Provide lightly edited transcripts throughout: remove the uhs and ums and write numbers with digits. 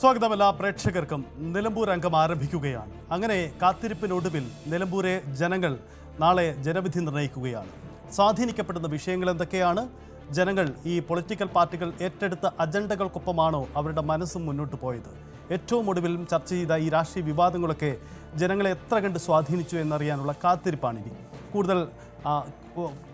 സ്വാഗതം എല്ലാ പ്രേക്ഷകർക്കും. നിലമ്പൂർ അംഗം ആരംഭിക്കുകയാണ്. അങ്ങനെ കാത്തിരിപ്പിനൊടുവിൽ നിലമ്പൂരെ ജനങ്ങൾ നാളെ ജനവിധി നിർണ്ണയിക്കുകയാണ്. സ്വാധീനിക്കപ്പെടുന്ന വിഷയങ്ങൾ എന്തൊക്കെയാണ്? ജനങ്ങൾ ഈ പൊളിറ്റിക്കൽ പാർട്ടികൾ ഏറ്റെടുത്ത അജണ്ടകൾക്കൊപ്പമാണോ അവരുടെ മനസ്സും മുന്നോട്ട് പോയത്? ഏറ്റവും ഒടുവിലും ചർച്ച ചെയ്ത ഈ രാഷ്ട്രീയ വിവാദങ്ങളൊക്കെ ജനങ്ങളെ എത്ര കണ്ട് സ്വാധീനിച്ചു എന്നറിയാനുള്ള കാത്തിരിപ്പാണിനി. കൂടുതൽ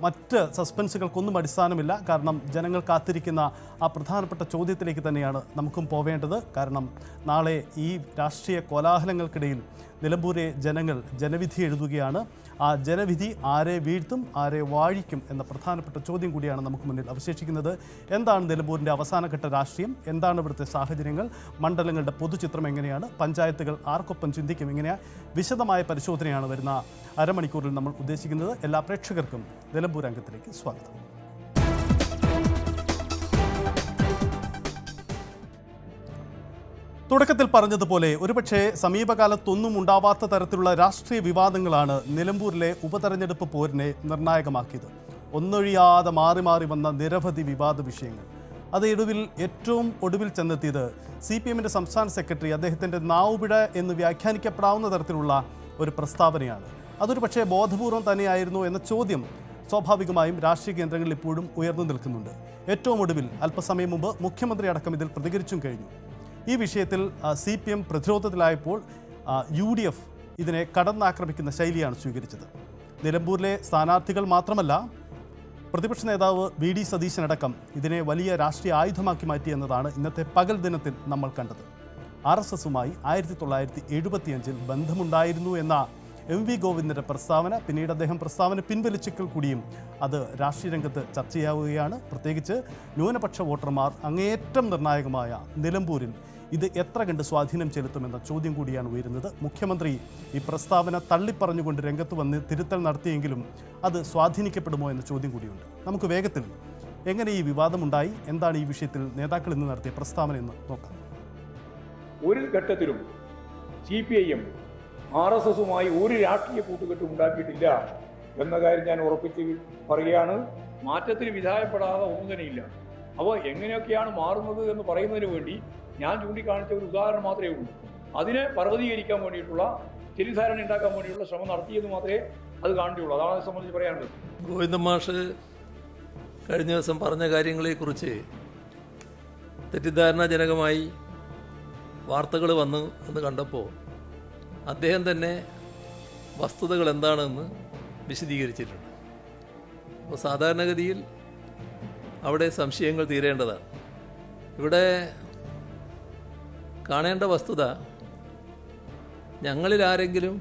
മറ്റ് സസ്പെൻസുകൾക്കൊന്നും അടിസ്ഥാനമില്ല. കാരണം ജനങ്ങൾ കാത്തിരിക്കുന്ന ആ പ്രധാനപ്പെട്ട ചോദ്യത്തിലേക്ക് തന്നെയാണ് നമുക്കും പോവേണ്ടത്. കാരണം നാളെ ഈ രാഷ്ട്രീയ കോലാഹലങ്ങൾക്കിടയിൽ നിലമ്പൂരെ ജനങ്ങൾ ജനവിധി എഴുതുകയാണ്. ആ ജനവിധി ആരെ വീഴ്ത്തും, ആരെ വാഴിക്കും എന്ന പ്രധാനപ്പെട്ട ചോദ്യം കൂടിയാണ് നമുക്ക് മുന്നിൽ അവശേഷിക്കുന്നത്. എന്താണ് നിലമ്പൂരിൻ്റെ അവസാനഘട്ട രാഷ്ട്രീയം? എന്താണ് ഇവിടുത്തെ സാഹചര്യങ്ങൾ? മണ്ഡലങ്ങളുടെ പൊതുചിത്രം എങ്ങനെയാണ്? പഞ്ചായത്തുകൾ ആർക്കൊപ്പം ചിന്തിക്കും? ഇങ്ങനെയാണ് വിശദമായ പരിശോധനയാണ് വരുന്ന അരമണിക്കൂറിൽ നമ്മൾ ഉദ്ദേശിക്കുന്നത്. എല്ലാ പ്രേക്ഷകർക്കും നിലമ്പൂർ അംഗത്തിലേക്ക് സ്വാഗതം. തുടക്കത്തിൽ പറഞ്ഞതുപോലെ ഒരുപക്ഷെ സമീപകാലത്തൊന്നും ഉണ്ടാവാത്ത തരത്തിലുള്ള രാഷ്ട്രീയ വിവാദങ്ങളാണ് നിലമ്പൂരിലെ ഉപതെരഞ്ഞെടുപ്പ് പോരിനെ നിർണായകമാക്കിയത്. ഒന്നൊഴിയാതെ മാറി മാറി വന്ന നിരവധി വിവാദ വിഷയങ്ങൾ. അത് ഏറ്റവും ഒടുവിൽ ചെന്നെത്തിയത് CPM-ന്റെ സംസ്ഥാന സെക്രട്ടറി അദ്ദേഹത്തിൻ്റെ നാവുപിഴ എന്ന് വ്യാഖ്യാനിക്കപ്പെടാവുന്ന തരത്തിലുള്ള ഒരു പ്രസ്താവനയാണ്. അതൊരു പക്ഷേ ബോധപൂർവം തന്നെയായിരുന്നു എന്ന ചോദ്യം സ്വാഭാവികമായും രാഷ്ട്രീയ കേന്ദ്രങ്ങളിൽ ഇപ്പോഴും ഉയർന്നു നിൽക്കുന്നുണ്ട്. ഏറ്റവും ഒടുവിൽ അല്പസമയം മുമ്പ് മുഖ്യമന്ത്രി അടക്കം ഇതിൽ പ്രതികരിച്ചും കഴിഞ്ഞു. ഈ വിഷയത്തിൽ CPM പ്രതിരോധത്തിലായപ്പോൾ UDF ഇതിനെ കടന്നാക്രമിക്കുന്ന ശൈലിയാണ് സ്വീകരിച്ചത്. നിലമ്പൂരിലെ സ്ഥാനാർത്ഥികൾ മാത്രമല്ല, പ്രതിപക്ഷ നേതാവ് VD സതീശനടക്കം ഇതിനെ വലിയ രാഷ്ട്രീയ ആയുധമാക്കി മാറ്റി എന്നതാണ് ഇന്നത്തെ പകൽ ദിനത്തിൽ നമ്മൾ കണ്ടത്. RSSുമായി 1975 ബന്ധമുണ്ടായിരുന്നു എന്ന MV ഗോവിന്ദൻ്റെ പ്രസ്താവന, പിന്നീട് അദ്ദേഹം പ്രസ്താവന പിൻവലിച്ചെങ്കിൽ കൂടിയും അത് രാഷ്ട്രീയ രംഗത്ത് ചർച്ചയാവുകയാണ്. പ്രത്യേകിച്ച് ന്യൂനപക്ഷ വോട്ടർമാർ അങ്ങേയറ്റം നിർണായകമായ നിലമ്പൂരിൽ ഇത് എത്ര കണ്ട് സ്വാധീനം ചെലുത്തുമെന്ന ചോദ്യം കൂടിയാണ് ഉയരുന്നത്. മുഖ്യമന്ത്രി ഈ പ്രസ്താവന തള്ളിപ്പറഞ്ഞുകൊണ്ട് രംഗത്ത് വന്ന് തിരുത്തൽ നടത്തിയെങ്കിലും അത് സ്വാധീനിക്കപ്പെടുമോ എന്ന ചോദ്യം കൂടിയുണ്ട്. നമുക്ക് വേഗത്തിൽ എങ്ങനെ ഈ വിവാദമുണ്ടായി, എന്താണ് ഈ വിഷയത്തിൽ നേതാക്കൾ ഇന്ന് നടത്തിയ പ്രസ്താവന എന്ന് നോക്കാം. ഒരു ഘട്ടത്തിലും CPIM RSSുമായി ഒരു രാഷ്ട്രീയ കൂട്ടുകെട്ടും ഉണ്ടാക്കിയിട്ടില്ല എന്ന കാര്യം ഞാൻ ഉറപ്പിച്ച് പറയുകയാണ്. മാറ്റത്തിന് വിധേയപ്പെടാതെ ഒന്നും തന്നെയില്ല. അപ്പോൾ എങ്ങനെയൊക്കെയാണ് മാറുന്നത് എന്ന് പറയുന്നതിന് വേണ്ടി ഞാൻ ചൂണ്ടിക്കാണിച്ച ഒരു ഉദാഹരണം മാത്രമേ ഉള്ളൂ. അതിനെ പർവ്വതീകരിക്കാൻ വേണ്ടിയിട്ടുള്ള തെറ്റിദ്ധാരണ ഉണ്ടാക്കാൻ വേണ്ടിയിട്ടുള്ള ശ്രമം നടത്തിയെന്ന് മാത്രമേ അത് കാണുകയുള്ളൂ. അതാണ് അത് സംബന്ധിച്ച് പറയാനുള്ളത്. ഗോവിന്ദൻ മാഷ് കഴിഞ്ഞ ദിവസം പറഞ്ഞ കാര്യങ്ങളെക്കുറിച്ച് തെറ്റിദ്ധാരണാജനകമായി വാർത്തകൾ വന്നു എന്ന് കണ്ടപ്പോൾ അദ്ദേഹം തന്നെ വസ്തുതകൾ എന്താണെന്ന് വിശദീകരിച്ചിട്ടുണ്ട്. അപ്പോൾ സാധാരണഗതിയിൽ അവിടെ സംശയങ്ങൾ തീരേണ്ടതാണ്. ഇവിടെ കാണേണ്ട വസ്തുത, ഞങ്ങളിൽ ആരെങ്കിലും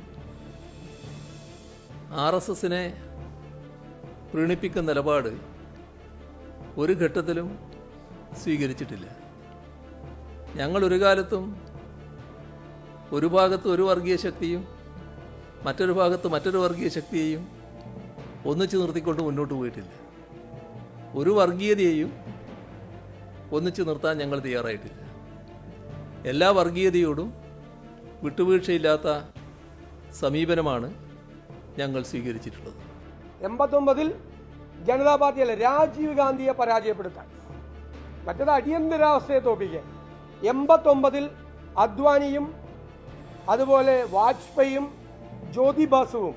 RSSനെ പ്രീണിപ്പിക്കുന്ന നിലപാട് ഒരു ഘട്ടത്തിലും സ്വീകരിച്ചിട്ടില്ല. ഞങ്ങൾ ഒരു കാലത്തും ഒരു ഭാഗത്ത് ഒരു വർഗീയ ശക്തിയും മറ്റൊരു ഭാഗത്ത് മറ്റൊരു വർഗീയ ശക്തിയെയും ഒന്നിച്ചു നിർത്തിക്കൊണ്ട് മുന്നോട്ട് പോയിട്ടില്ല. ഒരു വർഗീയതയെയും ഒന്നിച്ചു നിർത്താൻ ഞങ്ങൾ തയ്യാറായിട്ടില്ല. എല്ലാ വർഗീയതയോടും വിട്ടുവീഴ്ചയില്ലാത്ത സമീപനമാണ് ഞങ്ങൾ സ്വീകരിച്ചിട്ടുള്ളത്. 89 ജനതാ പാർട്ടിയല്ല, രാജീവ് ഗാന്ധിയെ പരാജയപ്പെടുത്താൻ, മറ്റത് അടിയന്തരാവസ്ഥയെ തോപ്പിക്കാൻ. 89 അദ്വാനിയും അതുപോലെ വാജ്പേയിയും ജ്യോതി ബാസുവും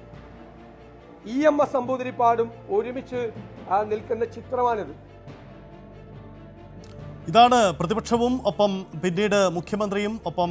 EMS നമ്പൂതിരിപ്പാടും ഒരുമിച്ച് നിൽക്കുന്ന ചിത്രമാണിത്. ഇതാണ് പ്രതിപക്ഷവും ഒപ്പം പിന്നീട് മുഖ്യമന്ത്രിയും ഒപ്പം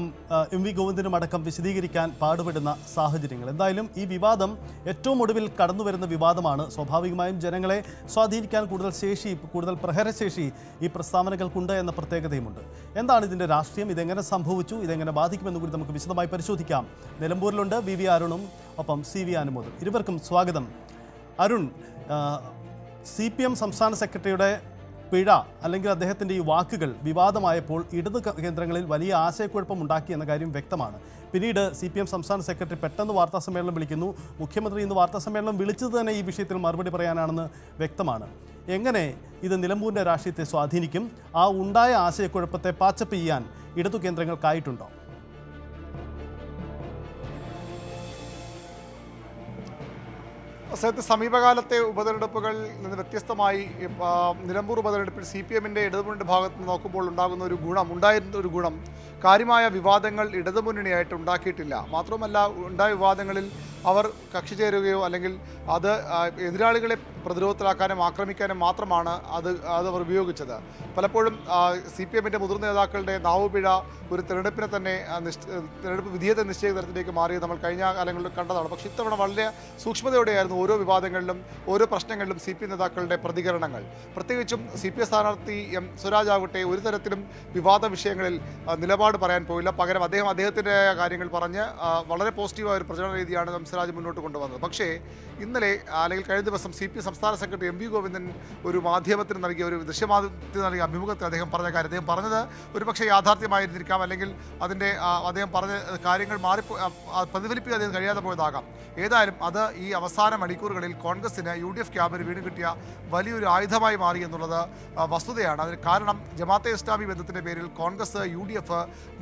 MV ഗോവിന്ദനും അടക്കം വിശദീകരിക്കാൻ പാടുപെടുന്ന സാഹചര്യങ്ങൾ. എന്തായാലും ഈ വിവാദം ഏറ്റവും ഒടുവിൽ കടന്നു വരുന്ന വിവാദമാണ്. സ്വാഭാവികമായും ജനങ്ങളെ സ്വാധീനിക്കാൻ കൂടുതൽ ശേഷി, കൂടുതൽ പ്രഹരശേഷി ഈ പ്രസ്താവനകൾക്കുണ്ട് എന്ന പ്രത്യേകതയുമുണ്ട്. എന്താണ് ഇതിൻ്റെ രാഷ്ട്രീയം? ഇതെങ്ങനെ സംഭവിച്ചു? ഇതെങ്ങനെ ബാധിക്കുമെന്ന് കൂടി നമുക്ക് വിശദമായി പരിശോധിക്കാം. നിലമ്പൂരിലുണ്ട് VV അരുണും ഒപ്പം CV അനുമോദും. ഇരുവർക്കും സ്വാഗതം. അരുൺ, CPM സംസ്ഥാന സെക്രട്ടറിയുടെ പിഴ അല്ലെങ്കിൽ അദ്ദേഹത്തിൻ്റെ ഈ വാക്കുകൾ വിവാദമായപ്പോൾ ഇടത് കേന്ദ്രങ്ങളിൽ വലിയ ആശയക്കുഴപ്പം ഉണ്ടാക്കി എന്ന കാര്യം വ്യക്തമാണ്. പിന്നീട് CPM സംസ്ഥാന സെക്രട്ടറി പെട്ടെന്ന് വാർത്താസമ്മേളനം വിളിക്കുന്നു. മുഖ്യമന്ത്രി ഇന്ന് വാർത്താസമ്മേളനം വിളിച്ചത് തന്നെ ഈ വിഷയത്തിൽ മറുപടി പറയാനാണെന്ന് വ്യക്തമാണ്. എങ്ങനെ ഇത് നിലമ്പൂരിൻ്റെ രാഷ്ട്രീയത്തെ സ്വാധീനിക്കും? ആ ഉണ്ടായ ആശയക്കുഴപ്പത്തെ പാച്ചപ്പ് ചെയ്യാൻ ഇടതു കേന്ദ്രങ്ങൾക്കായിട്ടുണ്ടോ? സത്യത്തിൽ സമീപകാലത്തെ ഉപതെരഞ്ഞെടുപ്പുകളിൽ നിന്ന് വ്യത്യസ്തമായി നിലമ്പൂർ ഉപതെരഞ്ഞെടുപ്പിൽ CPM-ന്റെ ഇടതുമുന്നണിയുടെ ഭാഗത്ത് നിന്ന് നോക്കുമ്പോൾ ഉണ്ടായിരുന്ന ഒരു ഗുണം കാര്യമായ വിവാദങ്ങൾ ഇടതുമുന്നണിയായിട്ട് ഉണ്ടാക്കിയിട്ടില്ല. മാത്രമല്ല, ഉണ്ടായ വിവാദങ്ങളിൽ അവർ കക്ഷി ചേരുകയോ അല്ലെങ്കിൽ അത് എതിരാളികളെ പ്രതിരോധത്തിലാക്കാനും ആക്രമിക്കാനും മാത്രമാണ് അത് അവർ ഉപയോഗിച്ചത്. പലപ്പോഴും CPM-ന്റെ മുതിർന്ന നേതാക്കളുടെ നാവുപിഴ ഒരു തെരഞ്ഞെടുപ്പിനെ തന്നെ തെരഞ്ഞെടുപ്പ് വിധിയെ നിശ്ചയിച്ച തരത്തിലേക്ക് മാറിയത് നമ്മൾ കഴിഞ്ഞ കാലങ്ങളിൽ കണ്ടതാണ്. പക്ഷേ ഇത്തവണ വളരെ സൂക്ഷ്മതയോടെയായിരുന്നു ഓരോ വിവാദങ്ങളിലും ഓരോ പ്രശ്നങ്ങളിലും CPM നേതാക്കളുടെ പ്രതികരണങ്ങൾ. പ്രത്യേകിച്ചും CPM സ്ഥാനാർത്ഥി M. സ്വരാജ് ആകട്ടെ ഒരു തരത്തിലും വിവാദ വിഷയങ്ങളിൽ നിലപാട് പറയാൻ പോയില്ല. പകരം അദ്ദേഹത്തിൻ്റെ കാര്യങ്ങൾ പറഞ്ഞ് വളരെ പോസിറ്റീവായ ഒരു പ്രചരണ രീതിയാണ് M. സ്വരാജ് മുന്നോട്ട് കൊണ്ടുവന്നത്. പക്ഷേ ഇന്നലെ അല്ലെങ്കിൽ കഴിഞ്ഞ ദിവസം CPM സംസ്ഥാന സെക്രട്ടറി M. വി. ഗോവിന്ദൻ ഒരു മാധ്യമത്തിന് നൽകിയ ഒരു ദൃശ്യമാധ്യമത്തിന് നൽകിയ അഭിമുഖത്തിൽ അദ്ദേഹം പറഞ്ഞത് ഒരുപക്ഷെ യാഥാർത്ഥ്യമായിരുന്നിരിക്കാം, അല്ലെങ്കിൽ അദ്ദേഹം പറഞ്ഞ കാര്യങ്ങൾ പ്രതിഫലിപ്പിക്കാൻ അദ്ദേഹം കഴിയാതെ പോയതാകാം. ഏതായാലും അത് ഈ അവസാന മണിക്കൂറുകളിൽ കോൺഗ്രസിന് UDF ക്യാമ്പിന് വീണ് കിട്ടിയ വലിയൊരു ആയുധമായി മാറി എന്നുള്ളത് വസ്തുതയാണ്. അതിന് കാരണം ജമാഅത്തെ ഇസ്ലാമി ബന്ധത്തിൻ്റെ പേരിൽ കോൺഗ്രസ് UDF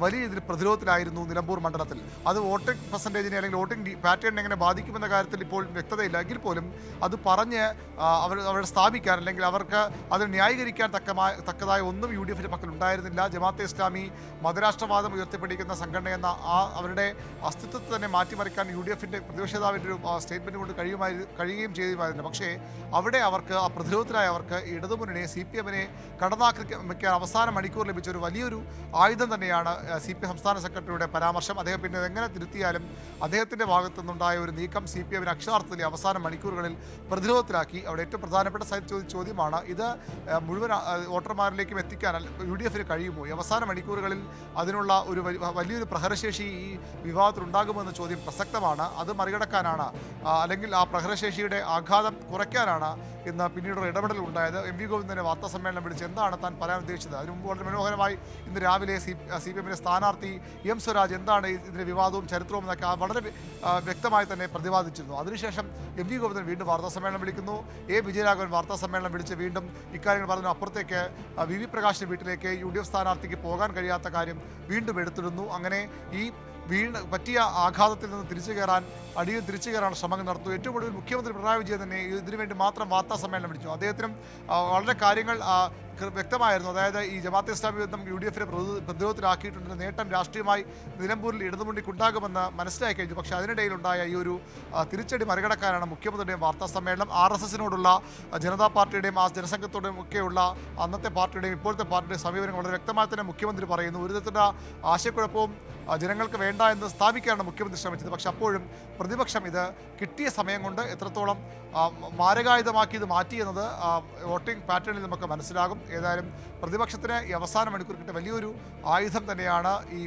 വലിയ രീതിയിൽ പ്രതിരോധത്തിലായിരുന്നു നിലമ്പൂർ മണ്ഡലത്തിൽ. അത് വോട്ടിംഗ് പെർസെൻറ്റേജിനെ അല്ലെങ്കിൽ വോട്ടിംഗ് പാറ്റേണിനെ എങ്ങനെ ബാധിക്കുമെന്ന കാര്യത്തിൽ ഇപ്പോൾ വ്യക്തതയില്ല. എങ്കിൽ പോലും അത് പറഞ്ഞ് അവരുടെ സ്ഥാപിക്കാൻ അല്ലെങ്കിൽ അവർക്ക് അത് ന്യായീകരിക്കാൻ തക്കതായ ഒന്നും UDF-ന്റെ പക്കൽ ഉണ്ടായിരുന്നില്ല. ജമാഅത്തെ ഇസ്ലാമി മതരാഷ്ട്രവാദം ഉയർത്തിപ്പിടിക്കുന്ന സംഘടന എന്ന അവരുടെ അസ്തിത്വത്തെ തന്നെ മാറ്റിമറിക്കാൻ UDF-ന്റെ പ്രതിപക്ഷ നേതാവിൻ്റെ ഒരു സ്റ്റേറ്റ്മെൻറ്റ് കൊണ്ട് കഴിയുകയും ചെയ്യുമായിരുന്നു. പക്ഷേ അവിടെ അവർക്ക് ആ പ്രതിരോധത്തിലായി അവർക്ക് ഇടതുമുന്നണിയെ CPM-നെ കടന്നാക്രമിക്കാൻ അവസാന മണിക്കൂർ ലഭിച്ച ഒരു വലിയൊരു ആയുധം തന്നെയാണ് CPM സംസ്ഥാന സെക്രട്ടറിയുടെ പരാമർശം. അദ്ദേഹം പിന്നെ എങ്ങനെ തിരുത്തിയാലും അദ്ദേഹത്തിൻ്റെ ഭാഗത്തു നിന്നുണ്ടായ ഒരു നീക്കം CPM-നെ അക്ഷരാർത്ഥത്തിൽ അവസാന മണിക്കൂറുകളിൽ പ്രതിരോധത്തിലാക്കി. അവിടെ ഏറ്റവും പ്രധാനപ്പെട്ട ചോദ്യമാണ് ഇത് മുഴുവൻ വോട്ടർമാരിലേക്കും എത്തിക്കാൻ UDF-ന് കഴിയുമോ? ഈ അവസാന മണിക്കൂറുകളിൽ അതിനുള്ള ഒരു വലിയൊരു പ്രഹരശേഷി ഈ വിവാദത്തിൽ ഉണ്ടാകുമെന്ന ചോദ്യം പ്രസക്തമാണ്. അത് മറികടക്കാനാണ് അല്ലെങ്കിൽ ആ പ്രഹരശേഷിയുടെ ആഘാതം കുറയ്ക്കാനാണ് ഇന്ന് പിന്നീട് ഒരു ഇടപെടൽ ഉണ്ടായത്. M. വി. ഗോവിന്ദനെ വാർത്താ സമ്മേളനം വിളിച്ച് എന്താണ് താൻ പറയാൻ ഉദ്ദേശിച്ചത്? അതിനു മുമ്പ് വളരെ മനോഹരമായി ഇന്ന് രാവിലെ CPM-ന്റെ സ്ഥാനാർത്ഥി M. സ്വരാജ് എന്താണ് ഇതിൻ്റെ വിവാദവും ചരിത്രവും എന്നൊക്കെ വളരെ വ്യക്തമായി തന്നെ പ്രതിപാദിച്ചിരുന്നു. അതിനുശേഷം M. വി. ഗോവിന്ദൻ വീണ്ടും വാർത്താ സമ്മേളനം വിളിക്കുന്നു. A. വിജയരാഘവൻ വാർത്താ സമ്മേളനം വിളിച്ച് വീണ്ടും ഇക്കാര്യങ്ങൾ പറഞ്ഞു. അപ്പുറത്തേക്ക് VV പ്രകാശിൻ്റെ വീട്ടിലേക്ക് UDF സ്ഥാനാർത്ഥിക്ക് പോകാൻ കഴിയാത്ത കാര്യം വീണ്ടും എടുത്തിടുന്നു. അങ്ങനെ ഈ പറ്റിയ ആഘാതത്തിൽ നിന്ന് തിരിച്ചു കയറാൻ ശ്രമങ്ങൾ നടത്തുന്നു. ഏറ്റവും ഒടുവിൽ മുഖ്യമന്ത്രി പിണറായി വിജയൻ തന്നെ ഇതിനുവേണ്ടി മാത്രം വാർത്താ സമ്മേളനം വിളിച്ചു. അദ്ദേഹത്തിനും വളരെ കാര്യങ്ങൾ വ്യക്തമായിരുന്നു. അതായത് ഈ ജമാഅത്തെ ഇസ്ലാമി ബന്ധം UDF-നെ പ്രതിരോധത്തിലാക്കിയിട്ടുണ്ടെന്ന നേട്ടം രാഷ്ട്രീയമായി നിലമ്പൂരിൽ ഇടതുമുന്നണിക്കുണ്ടാകുമെന്ന് മനസ്സിലായി കഴിഞ്ഞു. പക്ഷേ അതിനിടയിലുണ്ടായ ഈ ഒരു തിരിച്ചടി മറികടക്കാനാണ് മുഖ്യമന്ത്രിയുടെയും വാർത്താ സമ്മേളനം. RSS-നോടുള്ള ജനതാ പാർട്ടിയുടെയും ആ ജനസംഘത്തോടെയും ഒക്കെയുള്ള അന്നത്തെ പാർട്ടിയുടെയും ഇപ്പോഴത്തെ പാർട്ടിയുടെയും സമീപനം വളരെ വ്യക്തമായി തന്നെ മുഖ്യമന്ത്രി പറയുന്നു. ഒരു തരത്തിലുള്ള ആശയക്കുഴപ്പവും ജനങ്ങൾക്ക് വേണ്ട എന്ന് സ്ഥാപിക്കാനാണ് മുഖ്യമന്ത്രി ശ്രമിച്ചത്. പക്ഷെ അപ്പോഴും പ്രതിപക്ഷം ഇത് കിട്ടിയ സമയം കൊണ്ട് എത്രത്തോളം മാരകായുധമാക്കി ഇത് മാറ്റിയെന്നത് വോട്ടിംഗ് പാറ്റേണിൽ നമുക്ക് മനസ്സിലാകും. ഏതായാലും പ്രതിപക്ഷത്തിന് ഈ അവസാന മണിക്കൂർ കിട്ടിയ വലിയൊരു ആയുധം തന്നെയാണ് ഈ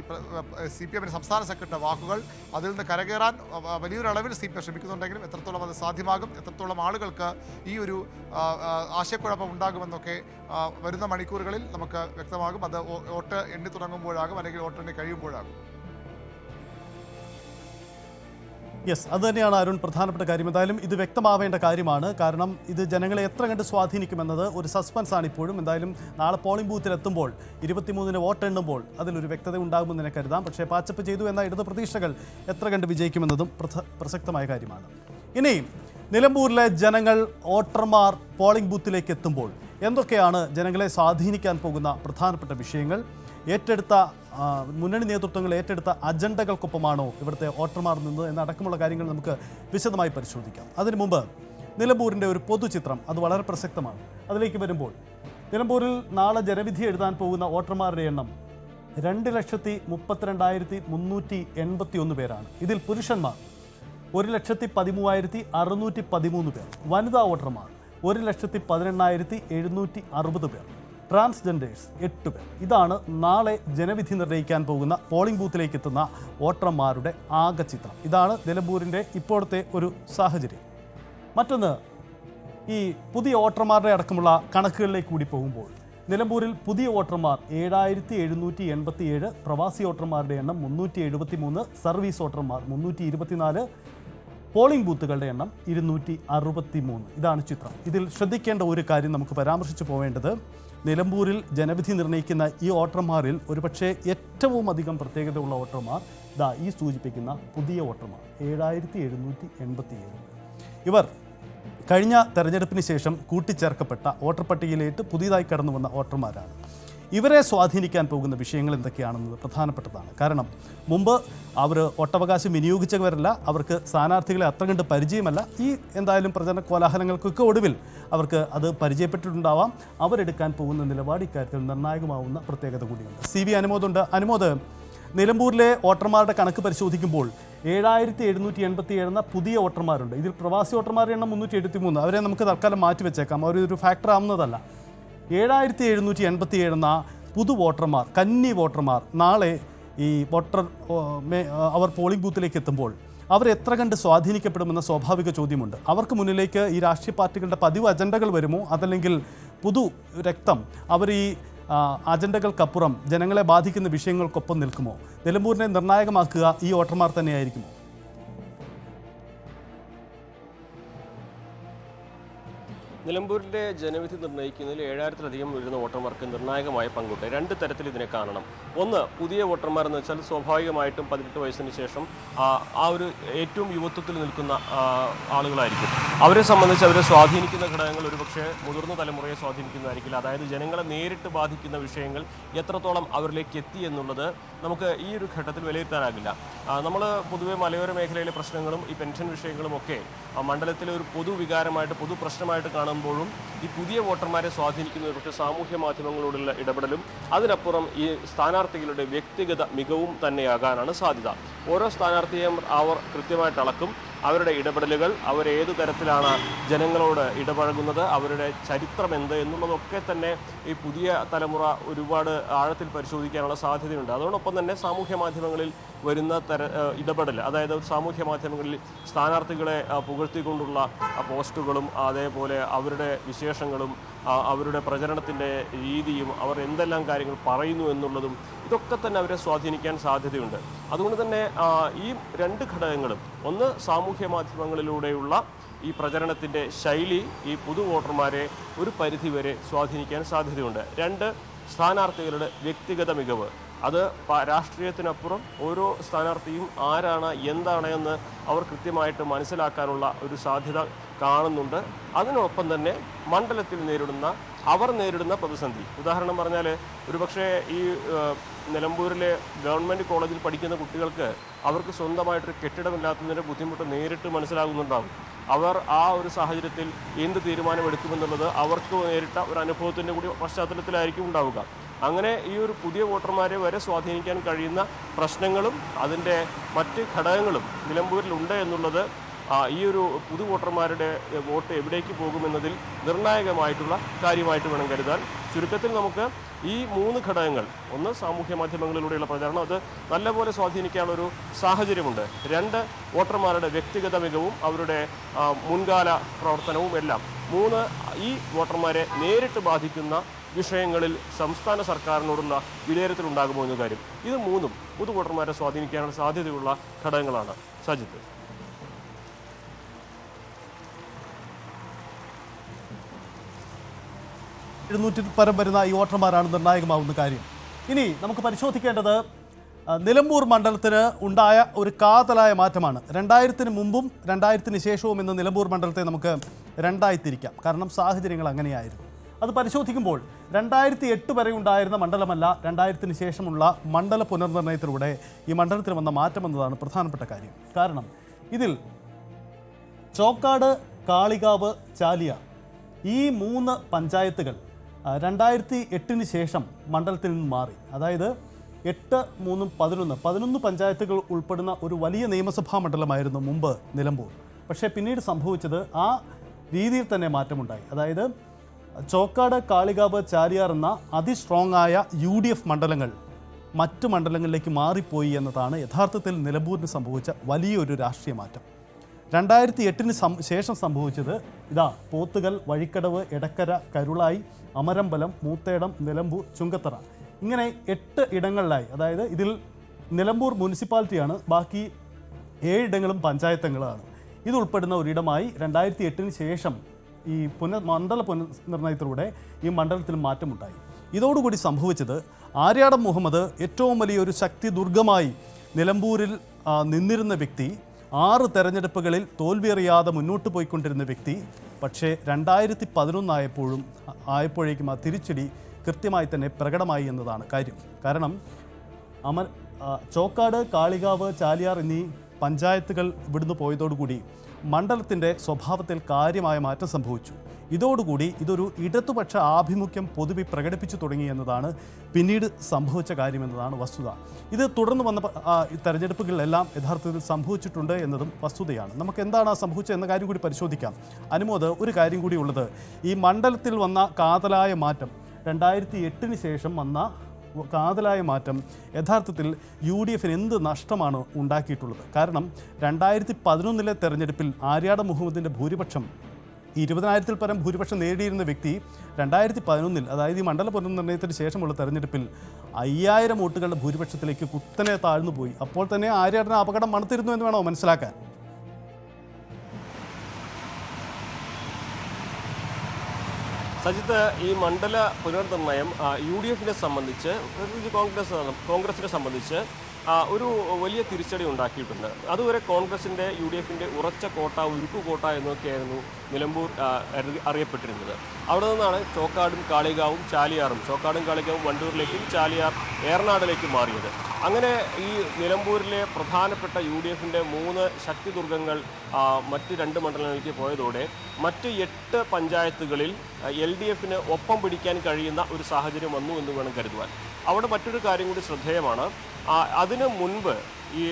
CPM-ന്റെ സംസ്ഥാന സെക്രട്ടറിയുടെ വാക്കുകൾ. അതിൽ നിന്ന് കരകയറാൻ വലിയൊരു അളവിൽ CPM ശ്രമിക്കുന്നുണ്ടെങ്കിലും എത്രത്തോളം അത് സാധ്യമാകും, എത്രത്തോളം ആളുകൾക്ക് ഈ ഒരു ആശയക്കുഴപ്പം ഉണ്ടാകുമെന്നൊക്കെ വരുന്ന മണിക്കൂറുകളിൽ നമുക്ക് വ്യക്തമാകും. അത് വോട്ട് എണ്ണി തുടങ്ങുമ്പോഴാകും അല്ലെങ്കിൽ വോട്ട് എണ്ണി കഴിയുമ്പോഴാകും. യെസ്, അത് തന്നെയാണ് അരുൺ പ്രധാനപ്പെട്ട കാര്യം. എന്തായാലും ഇത് വ്യക്തമാവേണ്ട കാര്യമാണ്. കാരണം ഇത് ജനങ്ങളെ എത്ര കണ്ട് സ്വാധീനിക്കുമെന്നത് ഒരു സസ്പെൻസ് ആണ് ഇപ്പോഴും. എന്തായാലും നാളെ പോളിംഗ് ബൂത്തിലെത്തുമ്പോൾ 23-ന് വോട്ട് എണ്ണുമ്പോൾ അതിലൊരു വ്യക്തത ഉണ്ടാകുമെന്ന് തന്നെ കരുതാം. പക്ഷേ പാച്ചപ്പ് ചെയ്തു എന്ന ഇടത് പ്രതീക്ഷകൾ എത്ര കണ്ട് വിജയിക്കുമെന്നതും പ്രസക്തമായ കാര്യമാണ്. ഇനിയും നിലമ്പൂരിലെ ജനങ്ങൾ വോട്ടർമാർ പോളിംഗ് ബൂത്തിലേക്ക് എത്തുമ്പോൾ എന്തൊക്കെയാണ് ജനങ്ങളെ സ്വാധീനിക്കാൻ പോകുന്ന പ്രധാനപ്പെട്ട വിഷയങ്ങൾ? മുന്നണി നേതൃത്വങ്ങൾ ഏറ്റെടുത്ത അജണ്ടകൾക്കൊപ്പമാണോ ഇവിടുത്തെ വോട്ടർമാർ നിന്ന് എന്നടക്കമുള്ള കാര്യങ്ങൾ നമുക്ക് വിശദമായി പരിശോധിക്കാം. അതിനു മുമ്പ് നിലമ്പൂരിൻ്റെ ഒരു പൊതുചിത്രം അത് വളരെ പ്രസക്തമാണ്. അതിലേക്ക് വരുമ്പോൾ നിലമ്പൂരിൽ നാളെ ജനവിധി എഴുതാൻ പോകുന്ന വോട്ടർമാരുടെ എണ്ണം 2,32,381 പേരാണ്. ഇതിൽ പുരുഷന്മാർ 1,13,613 പേർ, വനിതാ വോട്ടർമാർ 1,18,760 പേർ, ട്രാൻസ്ജെൻഡേഴ്സ് 8 പേർ. ഇതാണ് നാളെ ജനവിധി നിർണ്ണയിക്കാൻ പോകുന്ന പോളിംഗ് ബൂത്തിലേക്ക് എത്തുന്ന വോട്ടർമാരുടെ ആകെ ചിത്രം. ഇതാണ് നിലമ്പൂരിൻ്റെ ഇപ്പോഴത്തെ ഒരു സാഹചര്യം. മറ്റൊന്ന്, ഈ പുതിയ വോട്ടർമാരുടെ അടക്കമുള്ള കണക്കുകളിലേക്ക് കൂടി പോകുമ്പോൾ നിലമ്പൂരിൽ പുതിയ വോട്ടർമാർ 7,787, പ്രവാസി വോട്ടർമാരുടെ എണ്ണം 373, സർവീസ് വോട്ടർമാർ 324, പോളിംഗ് ബൂത്തുകളുടെ എണ്ണം 263. ഇതാണ് ചിത്രം. ഇതിൽ ശ്രദ്ധിക്കേണ്ട ഒരു കാര്യം നമുക്ക് പരാമർശിച്ചു പോവേണ്ടത്, നിലമ്പൂരിൽ ജനവിധി നിർണ്ണയിക്കുന്ന ഈ വോട്ടർമാരിൽ ഒരുപക്ഷെ ഏറ്റവും അധികം പ്രത്യേകതയുള്ള വോട്ടർമാർ ഈ സൂചിപ്പിക്കുന്ന പുതിയ വോട്ടർമാർ 7,787. ഇവർ കഴിഞ്ഞ തെരഞ്ഞെടുപ്പിന് ശേഷം കൂട്ടിച്ചേർക്കപ്പെട്ട വോട്ടർ പട്ടികയിലേക്ക് പുതിയതായി കടന്നു വന്ന വോട്ടർമാരാണ്. ഇവരെ സ്വാധീനിക്കാൻ പോകുന്ന വിഷയങ്ങൾ എന്തൊക്കെയാണെന്നത് പ്രധാനപ്പെട്ടതാണ്. കാരണം മുമ്പ് അവർ വോട്ടവകാശം വിനിയോഗിച്ചവരല്ല, അവർക്ക് സ്ഥാനാർത്ഥികളെ അത്ര കണ്ട് പരിചയമല്ല. ഈ എന്തായാലും പ്രചരണ കോലാഹലങ്ങൾക്കൊക്കെ ഒടുവിൽ അവർക്ക് അത് പരിചയപ്പെട്ടിട്ടുണ്ടാവാം. അവരെടുക്കാൻ പോകുന്ന നിലപാട് ഇക്കാര്യത്തിൽ നിർണായകമാവുന്ന പ്രത്യേകത കൂടിയുണ്ട്. CV അനുമോദുണ്ട്. അനുമോദ്, നിലമ്പൂരിലെ വോട്ടർമാരുടെ കണക്ക് പരിശോധിക്കുമ്പോൾ 7787 എന്ന പുതിയ വോട്ടർമാരുണ്ട്. ഇതിൽ പ്രവാസി വോട്ടർമാരുടെ എണ്ണം 373. അവരെ നമുക്ക് തൽക്കാലം മാറ്റിവെച്ചേക്കാം, അവരൊരു ഫാക്ടർ ആവുന്നതല്ല. 7787 എന്ന പുതു വോട്ടർമാർ, കന്നി വോട്ടർമാർ നാളെ ഈ അവർ പോളിംഗ് ബൂത്തിലേക്ക് എത്തുമ്പോൾ അവർ എത്ര കണ്ട് സ്വാധീനിക്കപ്പെടുമെന്ന സ്വാഭാവിക ചോദ്യമുണ്ട്. അവർക്ക് മുന്നിലേക്ക് ഈ രാഷ്ട്രീയ പാർട്ടികളുടെ പതിവ് അജണ്ടകൾ വരുമോ, അതല്ലെങ്കിൽ പുതു രക്തം അവർ ഈ അജണ്ടകൾക്കപ്പുറം ജനങ്ങളെ ബാധിക്കുന്ന വിഷയങ്ങൾക്കൊപ്പം നിൽക്കുമോ? നിലമ്പൂരിനെ നിർണായകമാക്കുക ഈ വോട്ടർമാർ തന്നെയായിരിക്കുമോ? നിലമ്പൂരിലെ ജനവിധി നിർണ്ണയിക്കുന്നതിൽ 7000-ലധികം വരുന്ന വോട്ടർമാർക്ക് നിർണായകമായ പങ്കുണ്ട്. രണ്ട് തരത്തിൽ ഇതിനെ കാണണം. ഒന്ന്, പുതിയ വോട്ടർമാർ എന്ന് വെച്ചാൽ സ്വാഭാവികമായിട്ടും 18 വയസ്സിന് ശേഷം ആ ഒരു ഏറ്റവും യുവത്വത്തിൽ നിൽക്കുന്ന ആളുകളായിരിക്കും. അവരെ സംബന്ധിച്ച് അവരെ സ്വാധീനിക്കുന്ന ഘടകങ്ങൾ ഒരുപക്ഷെ മുതിർന്ന തലമുറയെ സ്വാധീനിക്കുന്നതായിരിക്കില്ല. അതായത് ജനങ്ങളെ നേരിട്ട് ബാധിക്കുന്ന വിഷയങ്ങൾ എത്രത്തോളം അവരിലേക്ക് എത്തി എന്നുള്ളത് നമുക്ക് ഈ ഒരു ഘട്ടത്തിൽ വിലയിരുത്താനാകില്ല. നമ്മൾ പൊതുവെ മലയോര മേഖലയിലെ പ്രശ്നങ്ങളും ഈ പെൻഷൻ വിഷയങ്ങളും ഒക്കെ മണ്ഡലത്തിലെ ഒരു പൊതുവികാരമായിട്ട് പൊതുപ്രശ്നമായിട്ട് കാണുമ്പോഴും ഈ പുതിയ വോട്ടർമാരെ സ്വാധീനിക്കുന്ന പക്ഷേ സാമൂഹ്യ മാധ്യമങ്ങളോടുള്ള ഇടപെടലും അതിനപ്പുറം ഈ സ്ഥാനാർത്ഥികളുടെ വ്യക്തിഗത മികവും തന്നെയാകാനാണ് സാധ്യത. ഓരോ സ്ഥാനാർത്ഥിയെയും അവർ കൃത്യമായിട്ട് അളക്കും. അവരുടെ ഇടപെടലുകൾ, അവരേതു തരത്തിലാണ് ജനങ്ങളോട് ഇടപഴകുന്നത്, അവരുടെ ചരിത്രം എന്ത് എന്നുള്ളതൊക്കെ തന്നെ ഈ പുതിയ തലമുറ ഒരുപാട് ആഴത്തിൽ പരിശോധിക്കാനുള്ള സാധ്യതയുണ്ട്. അതോടൊപ്പം തന്നെ സാമൂഹ്യ മാധ്യമങ്ങളിൽ വരുന്ന ഇടപെടൽ, അതായത് സാമൂഹ്യ മാധ്യമങ്ങളിൽ സ്ഥാനാർത്ഥികളെ പുകഴ്ത്തിക്കൊണ്ടുള്ള പോസ്റ്റുകളും അതേപോലെ അവരുടെ വിശേഷങ്ങളും അവരുടെ പ്രചരണത്തിൻ്റെ രീതിയും അവർ എന്തെല്ലാം കാര്യങ്ങൾ പറയുന്നു എന്നുള്ളതും ഇതൊക്കെ തന്നെ അവരെ സ്വാധീനിക്കാൻ സാധ്യതയുണ്ട്. അതുകൊണ്ട് തന്നെ ഈ രണ്ട് ഘടകങ്ങളും, ഒന്ന് സാമൂഹ്യ മാധ്യമങ്ങളിലൂടെയുള്ള ഈ പ്രചരണത്തിൻ്റെ ശൈലി ഈ പുതു വോട്ടർമാരെ ഒരു പരിധിവരെ സ്വാധീനിക്കാൻ സാധ്യതയുണ്ട്. രണ്ട്, സ്ഥാനാർത്ഥികളുടെ വ്യക്തിഗത മികവ്. അത് രാഷ്ട്രീയത്തിനപ്പുറം ഓരോ സ്ഥാനാർത്ഥിയും ആരാണ് എന്താണ് എന്ന് അവർ കൃത്യമായിട്ട് മനസ്സിലാക്കാനുള്ള ഒരു സാധ്യത കാണുന്നുണ്ട്. അതിനൊപ്പം തന്നെ മണ്ഡലത്തിൽ അവർ നേരിടുന്ന പ്രതിസന്ധി, ഉദാഹരണം പറഞ്ഞാൽ ഒരുപക്ഷെ ഈ നിലമ്പൂരിലെ ഗവൺമെൻറ് കോളേജിൽ പഠിക്കുന്ന കുട്ടികൾക്ക് അവർക്ക് സ്വന്തമായിട്ടൊരു കെട്ടിടമില്ലാത്തതിൻ്റെ ബുദ്ധിമുട്ട് നേരിട്ട് മനസ്സിലാകുന്നുണ്ടാകും. അവർ ആ ഒരു സാഹചര്യത്തിൽ എന്ത് തീരുമാനമെടുക്കുമെന്നുള്ളത് അവർക്ക് നേരിട്ട ഒരു അനുഭവത്തിൻ്റെ കൂടി പശ്ചാത്തലത്തിലായിരിക്കും ഉണ്ടാവുക. അങ്ങനെ ഈ ഒരു പുതിയ വോട്ടർമാരെ വരെ സ്വാധീനിക്കാൻ കഴിയുന്ന പ്രശ്നങ്ങളും അതിൻ്റെ മറ്റ് ഘടകങ്ങളും നിലമ്പൂരിലുണ്ട് എന്നുള്ളത് ഈ ഒരു പുതു വോട്ടർമാരുടെ വോട്ട് എവിടേക്ക് പോകുമെന്നതിൽ നിർണായകമായിട്ടുള്ള കാര്യമായിട്ട് വേണം കരുതാൻ. ചുരുക്കത്തിൽ നമുക്ക് ഈ മൂന്ന് ഘടകങ്ങൾ, ഒന്ന് സാമൂഹ്യ മാധ്യമങ്ങളിലൂടെയുള്ള പ്രചാരണം, അത് നല്ലപോലെ സ്വാധീനിക്കാനുള്ളൊരു സാഹചര്യമുണ്ട്. രണ്ട്, വോട്ടർമാരുടെ വ്യക്തിഗത മികവും അവരുടെ മുൻകാല പ്രവർത്തനവും എല്ലാം. മൂന്ന്, ഈ വോട്ടർമാരെ നേരിട്ട് ബാധിക്കുന്ന വിഷയങ്ങളിൽ സംസ്ഥാന സർക്കാരിനോടുള്ള വിലയിരുത്തലുണ്ടാകുമോ എന്ന കാര്യം. ഇത് മൂന്നും പുതു വോട്ടർമാരെ സ്വാധീനിക്കാനുള്ള സാധ്യതയുള്ള ഘടകങ്ങളാണ്. സജിത്ത്. 700 പരം വരുന്ന ഈ വോട്ടർമാരാണ് നിർണായകമാവുന്ന കാര്യം. ഇനി നമുക്ക് പരിശോധിക്കേണ്ടത് നിലമ്പൂർ മണ്ഡലത്തിന് ഉണ്ടായ ഒരു കാതലായ മാറ്റമാണ്. 2000-ന് മുമ്പും 2000-ന് ശേഷവും എന്ന നിലമ്പൂർ മണ്ഡലത്തെ നമുക്ക് രണ്ടായി തിരിക്കാം. കാരണം സാഹചര്യങ്ങൾ അങ്ങനെയായിരുന്നു. അത് പരിശോധിക്കുമ്പോൾ 2008 വരെ ഉണ്ടായിരുന്ന മണ്ഡലമല്ല 2000-ന് ശേഷമുള്ള മണ്ഡല പുനർനിർണയത്തിലൂടെ ഈ മണ്ഡലത്തിൽ വന്ന മാറ്റമെന്നതാണ് പ്രധാനപ്പെട്ട കാര്യം. കാരണം ഇതിൽ ചോക്കാട്, കാളികാവ്, ചാലിയ ഈ 3 പഞ്ചായത്തുകൾ 2008-ന് ശേഷം മണ്ഡലത്തിൽ നിന്ന് മാറി. അതായത് 8, 3, 11 പഞ്ചായത്തുകൾ ഉൾപ്പെടുന്ന ഒരു വലിയ നിയമസഭാ മണ്ഡലമായിരുന്നു മുമ്പ് നിലമ്പൂർ. പക്ഷേ പിന്നീട് സംഭവിച്ചത് ആ രീതിയിൽ തന്നെ മാറ്റമുണ്ടായി. അതായത് ചോക്കാട്, കാളികാവ്, ചാലിയാർ എന്ന അതിസ്ട്രോങ് ആയ UDF മണ്ഡലങ്ങൾ മറ്റു മണ്ഡലങ്ങളിലേക്ക് മാറിപ്പോയി എന്നതാണ് യഥാർത്ഥത്തിൽ നിലമ്പൂരിന് സംഭവിച്ച വലിയൊരു രാഷ്ട്രീയ മാറ്റം. 2008-ന് ശേഷം സംഭവിച്ചത് പോത്തുകൽ, വഴിക്കടവ്, എടക്കര, കരുളായി, അമരമ്പലം, മൂത്തേടം, നിലമ്പൂർ, ചുങ്കത്തറ ഇങ്ങനെ 8 ഇടങ്ങളിലായി. അതായത് ഇതിൽ നിലമ്പൂർ മുനിസിപ്പാലിറ്റിയാണ്, ബാക്കി 7 ഇടങ്ങളും പഞ്ചായത്തുകളാണ്. ഇതുൾപ്പെടുന്ന ഒരിടമായി 2008-ന് ശേഷം ഈ മണ്ഡല പുനർനിർണയത്തിലൂടെ ഈ മണ്ഡലത്തിൽ മാറ്റമുണ്ടായി. ഇതോടുകൂടി സംഭവിച്ചത് ആര്യാടൻ മുഹമ്മദ് ഏറ്റവും വലിയൊരു ശക്തി ദുർഗമായി നിലമ്പൂരിൽ നിന്നിരുന്ന വ്യക്തി, 6 തെരഞ്ഞെടുപ്പുകളിൽ തോൽവിയറിയാതെ മുന്നോട്ട് പോയിക്കൊണ്ടിരുന്ന വ്യക്തി, പക്ഷേ 2011 ആയപ്പോഴേക്കും ആ തിരിച്ചടി കൃത്യമായി തന്നെ പ്രകടമായി എന്നതാണ് കാര്യം. കാരണം ചോക്കാട്, കാളികാവ്, ചാലിയാർ എന്നീ പഞ്ചായത്തുകൾ ഇവിടുന്ന് പോയതോടുകൂടി മണ്ഡലത്തിൻ്റെ സ്വഭാവത്തിൽ കാര്യമായ മാറ്റം സംഭവിച്ചു. ഇതോടുകൂടി ഇതൊരു ഇടതുപക്ഷ ആഭിമുഖ്യം പൊതുവെ പ്രകടിപ്പിച്ചു തുടങ്ങി എന്നതാണ് പിന്നീട് സംഭവിച്ച കാര്യമെന്നതാണ് വസ്തുത. ഇത് തുടർന്ന് വന്ന തെരഞ്ഞെടുപ്പുകളിലെല്ലാം യഥാർത്ഥത്തിൽ സംഭവിച്ചിട്ടുണ്ട് എന്നതും വസ്തുതയാണ്. നമുക്ക് എന്താണ് സംഭവിച്ചത് എന്ന കാര്യം കൂടി പരിശോധിക്കാം. അനുമോദ്, ഒരു കാര്യം കൂടി ഉള്ളത്, ഈ മണ്ഡലത്തിൽ വന്ന കാതലായ മാറ്റം 2008 ശേഷം വന്ന കാതലായ മാറ്റം യഥാർത്ഥത്തിൽ UDF എന്ത് നഷ്ടമാണ് ഉണ്ടാക്കിയിട്ടുള്ളത്? കാരണം 2011 തെരഞ്ഞെടുപ്പിൽ ആര്യാടൻ മുഹമ്മദിൻ്റെ ഭൂരിപക്ഷം 20,000-ൽ പരം ഭൂരിപക്ഷം നേടിയിരുന്ന വ്യക്തി 2011 അതായത് ഈ മണ്ഡല പുനർനിർണയത്തിന് ശേഷമുള്ള തെരഞ്ഞെടുപ്പിൽ 5000 വോട്ടുകളുടെ ഭൂരിപക്ഷത്തിലേക്ക് കുത്തനെ താഴ്ന്നുപോയി. അപ്പോൾ തന്നെ ആര്യാടന് അപകടം മണത്തിരുന്നു എന്ന് വേണോ മനസ്സിലാക്കാൻ? സജിത്ത്, ഈ മണ്ഡല പുനർനിർണയം UDF-നെ സംബന്ധിച്ച്, കോൺഗ്രസിനെ സംബന്ധിച്ച് ഒരു വലിയ തിരിച്ചടി ഉണ്ടാക്കിയിട്ടുണ്ട്. അതുവരെ കോൺഗ്രസിൻ്റെ UDF-ന്റെ ഉറച്ച കോട്ട, ഉരുക്കു കോട്ട എന്നൊക്കെയായിരുന്നു നിലമ്പൂർ അറിയപ്പെട്ടിരുന്നത്. അവിടെ നിന്നാണ് ചോക്കാടും കാളികാവും ചാലിയാറും, ചോക്കാടും കാളികാവും വണ്ടൂരിലേക്കും ചാലിയാർ ഏറനാടിലേക്കും മാറിയത്. അങ്ങനെ ഈ നിലമ്പൂരിലെ പ്രധാനപ്പെട്ട UDF-ന്റെ 3 ശക്തിദുർഗങ്ങൾ മറ്റ് 2 മണ്ഡലങ്ങളിലേക്ക് പോയതോടെ മറ്റ് 8 പഞ്ചായത്തുകളിൽ LDF-ന് ഒപ്പം പിടിക്കാൻ കഴിയുന്ന ഒരു സാഹചര്യം വന്നു എന്ന് വേണം കരുതുവാൻ. അവിടെ മറ്റൊരു കാര്യം കൂടി ശ്രദ്ധേയമാണ്. അതിനു മുൻപ്, ഈ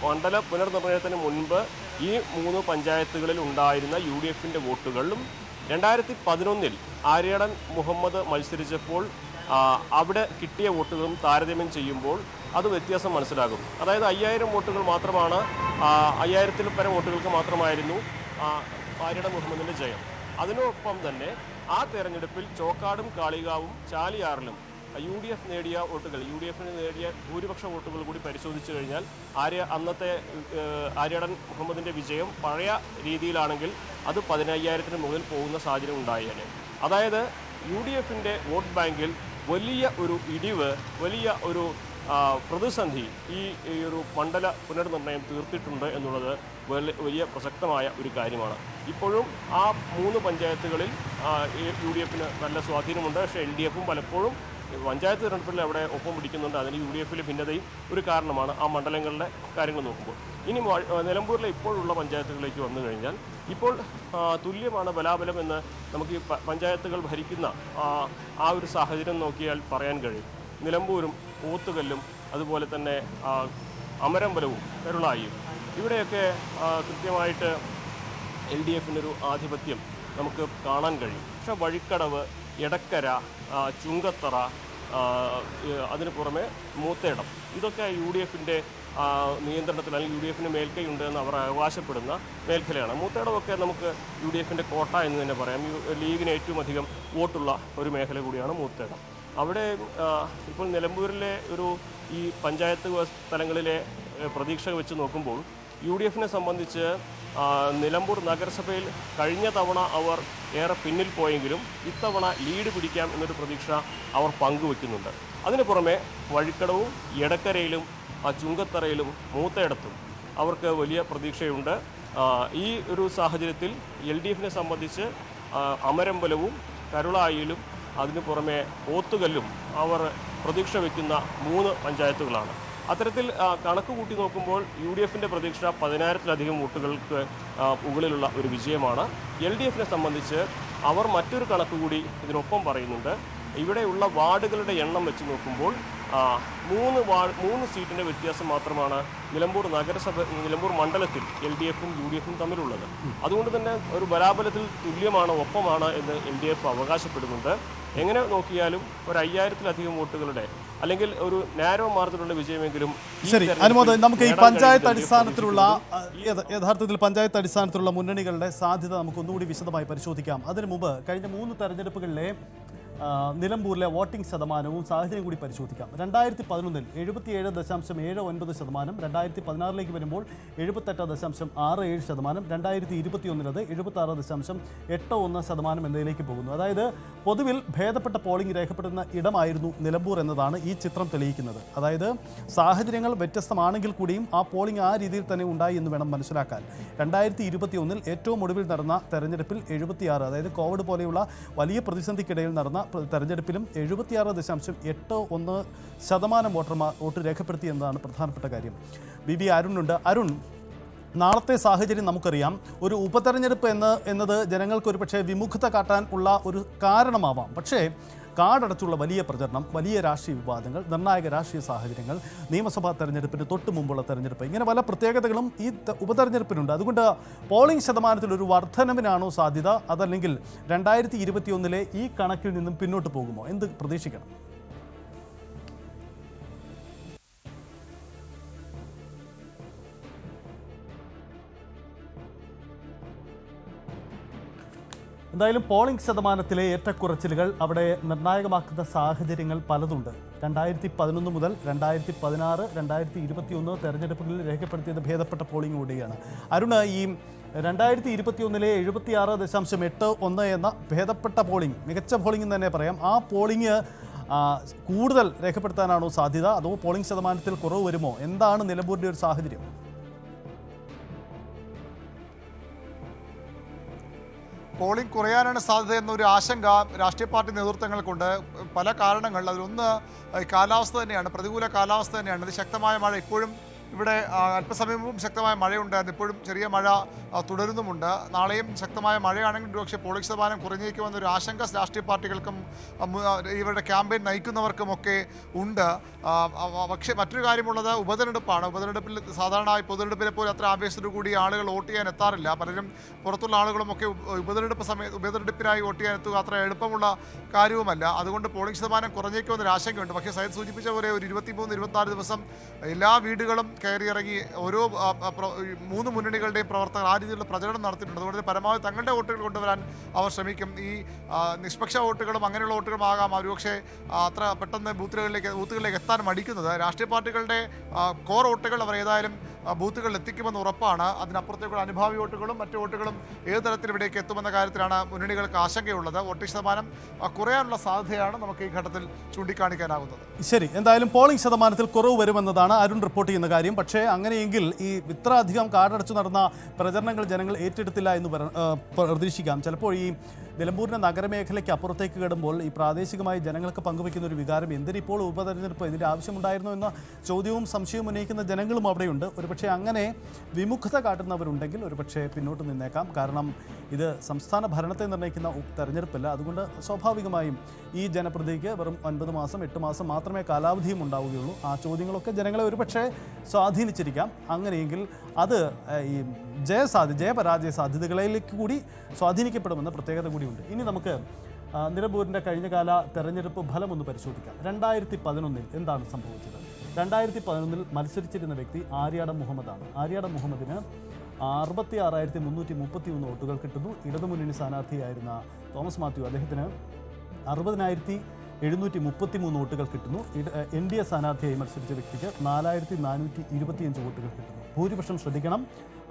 മണ്ഡല പുനർനിർണയത്തിന് മുൻപ് ഈ 3 പഞ്ചായത്തുകളിൽ ഉണ്ടായിരുന്ന UDF-ന്റെ വോട്ടുകളും 2011 ആര്യാടൻ മുഹമ്മദ് മത്സരിച്ചപ്പോൾ അവിടെ കിട്ടിയ വോട്ടുകളും താരതമ്യം ചെയ്യുമ്പോൾ അത് വ്യത്യാസം മനസ്സിലാകും. അതായത് 5000 വോട്ടുകൾ മാത്രമാണ്, 5000-ൽ പരം വോട്ടുകൾക്ക് മാത്രമായിരുന്നു ആര്യാടൻ മുഹമ്മദിൻ്റെ ജയം. അതിനൊപ്പം തന്നെ ആ തെരഞ്ഞെടുപ്പിൽ ചോക്കാടും കാളികാവും ചാലിയാറിലും UDF നേടിയ വോട്ടുകൾ, UDF-ന് നേടിയ ഭൂരിപക്ഷ വോട്ടുകൾ കൂടി പരിശോധിച്ചു കഴിഞ്ഞാൽ അന്നത്തെ ആര്യാടൻ മുഹമ്മദിൻ്റെ വിജയം പഴയ രീതിയിലാണെങ്കിൽ അത് 15,000-ന് മുകളിൽ പോകുന്ന സാഹചര്യം ഉണ്ടായേനെ. അതായത് UDF-ന്റെ വോട്ട് ബാങ്കിൽ വലിയ ഒരു ഇടിവ്, വലിയ ഒരു പ്രതിസന്ധി ഈ ഒരു മണ്ഡല പുനർനിർണയം തീർത്തിട്ടുണ്ട് എന്നുള്ളത് വലിയ പ്രസക്തമായ ഒരു കാര്യമാണ്. ഇപ്പോഴും ആ 3 പഞ്ചായത്തുകളിൽ UDF-ന് നല്ല സ്വാധീനമുണ്ട്. പക്ഷേ LDF-ഉം പലപ്പോഴും പഞ്ചായത്ത് തിരഞ്ഞെടുപ്പിൽ അവിടെ ഒപ്പം പിടിക്കുന്നുണ്ട്. അതിന് UDF-ലെ ഭിന്നതയും ഒരു കാരണമാണ് ആ മണ്ഡലങ്ങളുടെ കാര്യങ്ങൾ നോക്കുമ്പോൾ. ഇനി നിലമ്പൂരിലെ ഇപ്പോഴുള്ള പഞ്ചായത്തുകളിലേക്ക് വന്നു കഴിഞ്ഞാൽ ഇപ്പോൾ തുല്യമാണ് ബലാബലം എന്ന് നമുക്ക് ഈ പഞ്ചായത്തുകൾ ഭരിക്കുന്ന ആ ഒരു സാഹചര്യം നോക്കിയാൽ പറയാൻ കഴിയും. നിലമ്പൂരും പോത്തുകല്ലും അതുപോലെ തന്നെ അമരമ്പലവും കരുളായിയും ഇവിടെയൊക്കെ കൃത്യമായിട്ട് LDF-നൊരു ആധിപത്യം നമുക്ക് കാണാൻ കഴിയും. പക്ഷേ വഴിക്കടവ്, എടക്കര, ചുങ്കത്തറ, അതിന് പുറമെ മൂത്തേടം, ഇതൊക്കെ UDF-ന്റെ നിയന്ത്രണത്തിൽ അല്ലെങ്കിൽ UDF-ന് മേൽക്കൈയുണ്ട് എന്ന് അവർ അവകാശപ്പെടുന്ന മേഖലയാണ്. മൂത്തേടമൊക്കെ നമുക്ക് UDF-ന്റെ കോട്ട എന്ന് തന്നെ പറയാം. ലീഗിന് ഏറ്റവും അധികം വോട്ടുള്ള ഒരു മേഖല കൂടിയാണ് മൂത്തേടം. അവിടെ ഇപ്പോൾ നിലമ്പൂരിലെ ഈ പഞ്ചായത്ത് തലങ്ങളിലെ പ്രതീക്ഷ വെച്ച് നോക്കുമ്പോൾ UDF-നെ സംബന്ധിച്ച് നിലമ്പൂർ നഗരസഭയിൽ കഴിഞ്ഞ തവണ അവർ ഏറെ പിന്നിൽ പോയെങ്കിലും ഇത്തവണ ലീഡ് പിടിക്കാം എന്നൊരു പ്രതീക്ഷ അവർ പങ്കുവെക്കുന്നുണ്ട്. അതിന് പുറമെ വഴിക്കടവും എടക്കരയിലും ചുങ്കത്തറയിലും മൂത്തേടത്തും അവർക്ക് വലിയ പ്രതീക്ഷയുണ്ട്. ഈ ഒരു സാഹചര്യത്തിൽ LDF-നെ സംബന്ധിച്ച് അമരമ്പലവും കരുളായിലും അതിനു പുറമെ പോത്തുകല്ലും അവർ പ്രതീക്ഷ വയ്ക്കുന്ന 3 പഞ്ചായത്തുകളാണ്. അത്തരത്തിൽ കണക്ക് കൂട്ടി നോക്കുമ്പോൾ UDF-ന്റെ പ്രതീക്ഷ 10,000-ലധികം വോട്ടുകൾക്ക് മുകളിലുള്ള ഒരു വിജയമാണ്. LDF-നെ സംബന്ധിച്ച് അവർ മറ്റൊരു കണക്ക് കൂടി ഇതിനൊപ്പം പറയുന്നുണ്ട്. ഇവിടെയുള്ള വാർഡുകളുടെ എണ്ണം വെച്ച് നോക്കുമ്പോൾ 3 സീറ്റിൻ്റെ വ്യത്യാസം മാത്രമാണ് നിലമ്പൂർ മണ്ഡലത്തിൽ LDF-ഉം UDF-ഉം തമ്മിലുള്ളത്. അതുകൊണ്ട് തന്നെ ഒരു ബലാബലത്തിൽ തുല്യമാണ്, ഒപ്പമാണ് എന്ന് LDF അവകാശപ്പെടുന്നുണ്ട്. എങ്ങനെ നോക്കിയാലും ഒരു 5000-ലധികം വോട്ടുകളുടെ അല്ലെങ്കിൽ ഒരു നാരോ മാർജിനുള്ള വിജയമെങ്കിലും. ശരി അനുമോദ്, നമുക്ക് ഈ പഞ്ചായത്ത് അടിസ്ഥാനത്തിലുള്ള യഥാർത്ഥത്തിൽ പഞ്ചായത്ത് അടിസ്ഥാനത്തിലുള്ള മുന്നണികളുടെ സാധ്യത നമുക്ക് ഒന്നുകൂടി വിശദമായി പരിശോധിക്കാം. അതിനു മുമ്പ് കഴിഞ്ഞ 3 തെരഞ്ഞെടുപ്പുകളിലെ നിലമ്പൂരിലെ വോട്ടിംഗ് ശതമാനവും സാഹചര്യം കൂടി പരിശോധിക്കാം. 2011 77.79%, 2016 വരുമ്പോൾ 78.67%, 2021 അത് 76.81% എന്നതിലേക്ക് പോകുന്നു. അതായത് പൊതുവിൽ ഭേദപ്പെട്ട പോളിംഗ് രേഖപ്പെടുന്ന ഇടമായിരുന്നു നിലമ്പൂർ എന്നതാണ് ഈ ചിത്രം തെളിയിക്കുന്നത്. അതായത് സാഹചര്യങ്ങൾ വ്യത്യസ്തമാണെങ്കിൽ കൂടിയും ആ പോളിംഗ് ആ രീതിയിൽ തന്നെ ഉണ്ടായി എന്ന് വേണം മനസ്സിലാക്കാൻ. 2021 ഏറ്റവും ഒടുവിൽ നടന്ന തെരഞ്ഞെടുപ്പിൽ 76, അതായത് കോവിഡ് പോലെയുള്ള വലിയ പ്രതിസന്ധിക്കിടയിൽ നടന്ന തെരഞ്ഞെടുപ്പിലും 76.81% വോട്ടർമാർ വോട്ട് രേഖപ്പെടുത്തി എന്നതാണ് പ്രധാനപ്പെട്ട കാര്യം. ബി അരുണുണ്ട്. അരുൺ, നാളത്തെ സാഹചര്യം നമുക്കറിയാം. ഒരു ഉപതെരഞ്ഞെടുപ്പ് എന്നത് ജനങ്ങൾക്ക് ഒരുപക്ഷെ വിമുഖത കാട്ടാൻ ഉള്ള ഒരു കാരണമാവാം. പക്ഷേ കാടടച്ചുള്ള വലിയ പ്രചരണം, വലിയ രാഷ്ട്രീയ വിവാദങ്ങൾ, നിർണായക രാഷ്ട്രീയ സാഹചര്യങ്ങൾ, നിയമസഭാ തെരഞ്ഞെടുപ്പിന് തൊട്ട് മുമ്പുള്ള തെരഞ്ഞെടുപ്പ്, ഇങ്ങനെ പല പ്രത്യേകതകളും ഈ ഉപതെരഞ്ഞെടുപ്പിനുണ്ട്. അതുകൊണ്ട് പോളിംഗ് ശതമാനത്തിൽ ഒരു വർധനവിനാണോ സാധ്യത, അതല്ലെങ്കിൽ 2021 ഈ കണക്കിൽ നിന്നും പിന്നോട്ട് പോകുമോ? എന്ത് പ്രതീക്ഷിക്കണം? എന്തായാലും പോളിംഗ് ശതമാനത്തിലെ ഏറ്റക്കുറച്ചിലുകൾ അവിടെ നിർണായകമാക്കുന്ന സാഹചര്യങ്ങൾ പലതുണ്ട്. 2011 മുതൽ 2016, 2021 തെരഞ്ഞെടുപ്പുകളിൽ രേഖപ്പെടുത്തിയത് ഭേദപ്പെട്ട പോളിംഗ് കൂടിയാണ്. അരുണ്, ഈ 2021 76.81 എന്ന ഭേദപ്പെട്ട പോളിംഗ്, മികച്ച പോളിംഗ് എന്ന് തന്നെ പറയാം, ആ പോളിംഗ് കൂടുതൽ രേഖപ്പെടുത്താനാണോ സാധ്യത, അതോ പോളിംഗ് ശതമാനത്തിൽ കുറവ് വരുമോ? എന്താണ് നിലമ്പൂരിൻ്റെ ഒരു സാഹചര്യം? പോളിംഗ് കുറയാനാണ് സാധ്യത എന്നൊരു ആശങ്ക രാഷ്ട്രീയ പാർട്ടി നേതൃത്വങ്ങൾക്കുണ്ട്. പല കാരണങ്ങൾ. അതിലൊന്ന് കാലാവസ്ഥ തന്നെയാണ്, പ്രതികൂല കാലാവസ്ഥ തന്നെയാണ്. ഇത് ശക്തമായ മഴ ഇപ്പോഴും ഇവിടെ അല്പസമയം മുമ്പും ശക്തമായ മഴയുണ്ടായിരുന്നു. ഇപ്പോഴും ചെറിയ മഴ തുടരുന്നുമുണ്ട്. നാളെയും ശക്തമായ മഴയാണെങ്കിൽ ഒരുപക്ഷെ പോളിംഗ് ശതമാനം കുറഞ്ഞേക്കുമെന്നൊരു ആശങ്ക രാഷ്ട്രീയ പാർട്ടികൾക്കും ഇവരുടെ ക്യാമ്പയിൻ നയിക്കുന്നവർക്കുമൊക്കെ ഉണ്ട്. പക്ഷേ മറ്റൊരു കാര്യമുള്ളത് ഉപതെരഞ്ഞെടുപ്പാണ്. ഉപതെരഞ്ഞെടുപ്പിൽ സാധാരണ പൊതുതെരഞ്ഞെടുപ്പിനെ പോലെ അത്ര ആവേശത്തോടു കൂടി ആളുകൾ വോട്ട് ചെയ്യാൻ എത്താറില്ല. പലരും പുറത്തുള്ള ആളുകളുമൊക്കെ ഉപതെരഞ്ഞെടുപ്പിനായി വോട്ട് ചെയ്യാൻ എത്തുക അത്ര എളുപ്പമുള്ള കാര്യവുമല്ല. അതുകൊണ്ട് പോളിംഗ് ശതമാനം കുറഞ്ഞേക്കുമെന്നൊരു ആശങ്കയുണ്ട്. പക്ഷേ സയ്യിദ് സൂചിപ്പിച്ച പോലെ ഒരു 23-24 ദിവസം എല്ലാ വീടുകളും കയറിയിറങ്ങി ഓരോ 3 മുന്നണികളുടെയും പ്രവർത്തകർ ആ രീതിയിലുള്ള പ്രചരണം നടത്തിയിട്ടുണ്ട്. അതുകൊണ്ട് പരമാവധി തങ്ങളുടെ വോട്ടുകൾ കൊണ്ടുവരാൻ അവർ ശ്രമിക്കും. ഈ നിഷ്പക്ഷ വോട്ടുകളും അങ്ങനെയുള്ള വോട്ടുകളും ആകാം ഒരുപക്ഷെ അത്ര പെട്ടെന്ന് ബൂത്തുകളിലേക്ക് എത്താൻ മടിക്കുന്നത്. രാഷ്ട്രീയ പാർട്ടികളുടെ കോർ വോട്ടുകൾ അവർ ഏതായാലും ബൂത്തുകളിൽ എത്തിക്കുമെന്ന് ഉറപ്പാണ്. അതിനപ്പുറത്തേക്കുള്ള അനുഭാവി വോട്ടുകളും മറ്റു വോട്ടുകളും ഏത് തരത്തിൽ ഇവിടേക്ക് എത്തുമെന്ന കാര്യത്തിലാണ് മുന്നണികൾക്ക് ആശങ്കയുള്ളത്. വോട്ടിംഗ് ശതമാനം കുറയാനുള്ള സാധ്യതയാണ് നമുക്ക് ഈ ഘട്ടത്തിൽ ചൂണ്ടിക്കാണിക്കാനാകുന്നത്. ശരി, എന്തായാലും പോളിംഗ് ശതമാനത്തിൽ കുറവ് വരുമെന്നതാണ് അരുൺ റിപ്പോർട്ട് ചെയ്യുന്ന കാര്യം. പക്ഷേ അങ്ങനെയെങ്കിൽ ഈ ഇത്ര അധികം കാടടച്ചു നടന്ന പ്രചരണങ്ങൾ ജനങ്ങൾ ഏറ്റെടുത്തില്ല എന്ന് പ്രതീക്ഷിക്കാം. ചിലപ്പോൾ ഈ നിലമ്പൂരിൻ്റെ നഗരമേഖലയ്ക്ക് അപ്പുറത്തേക്ക് കിടുമ്പോൾ ഈ പ്രാദേശികമായി ജനങ്ങൾക്ക് പങ്കുവയ്ക്കുന്ന ഒരു വികാരം, എന്തിനിപ്പോൾ ഉപതെരഞ്ഞെടുപ്പ്, ഇതിൻ്റെ ആവശ്യമുണ്ടായിരുന്നു എന്ന ചോദ്യവും സംശയവും ഉന്നയിക്കുന്ന ജനങ്ങളും അവിടെയുണ്ട്. ഒരുപക്ഷെ അങ്ങനെ വിമുഖത കാട്ടുന്നവരുണ്ടെങ്കിൽ ഒരുപക്ഷെ പിന്നോട്ട് നിന്നേക്കാം. കാരണം ഇത് സംസ്ഥാന ഭരണത്തെ നിർണ്ണയിക്കുന്ന തെരഞ്ഞെടുപ്പല്ല. അതുകൊണ്ട് സ്വാഭാവികമായും ഈ ജനപ്രതിനിധിക്ക് വെറും 9 മാസം 8 മാസം മാത്രമേ കാലാവധിയും ഉണ്ടാവുകയുള്ളൂ. ആ ചോദ്യങ്ങളൊക്കെ ജനങ്ങളെ ഒരുപക്ഷെ സ്വാധീനിച്ചിരിക്കാം. അങ്ങനെയെങ്കിൽ അത് ഈ ജയപരാജയ സാധ്യതകളിലേക്ക് കൂടി സ്വാധീനിക്കപ്പെടുമെന്ന പ്രത്യേകത കൂടിയുണ്ട്. ഇനി നമുക്ക് നിലമ്പൂരിൻ്റെ കഴിഞ്ഞകാല തെരഞ്ഞെടുപ്പ് ഫലം ഒന്ന് പരിശോധിക്കാം. 2011 എന്താണ് സംഭവിച്ചത്? 2011 മത്സരിച്ചിരുന്ന വ്യക്തി ആര്യാടൻ മുഹമ്മദാണ്. ആര്യാടൻ മുഹമ്മദിന് 66,333 വോട്ടുകൾ കിട്ടുന്നു. ഇടതുമുന്നണി സ്ഥാനാർത്ഥിയായിരുന്ന തോമസ് മാത്യു, അദ്ദേഹത്തിന് 60,733 വോട്ടുകൾ കിട്ടുന്നു. NDA സ്ഥാനാർത്ഥിയായി മത്സരിച്ച വ്യക്തിക്ക് 4,425 വോട്ടുകൾ കിട്ടുന്നു. ഭൂരിപക്ഷം ശ്രദ്ധിക്കണം,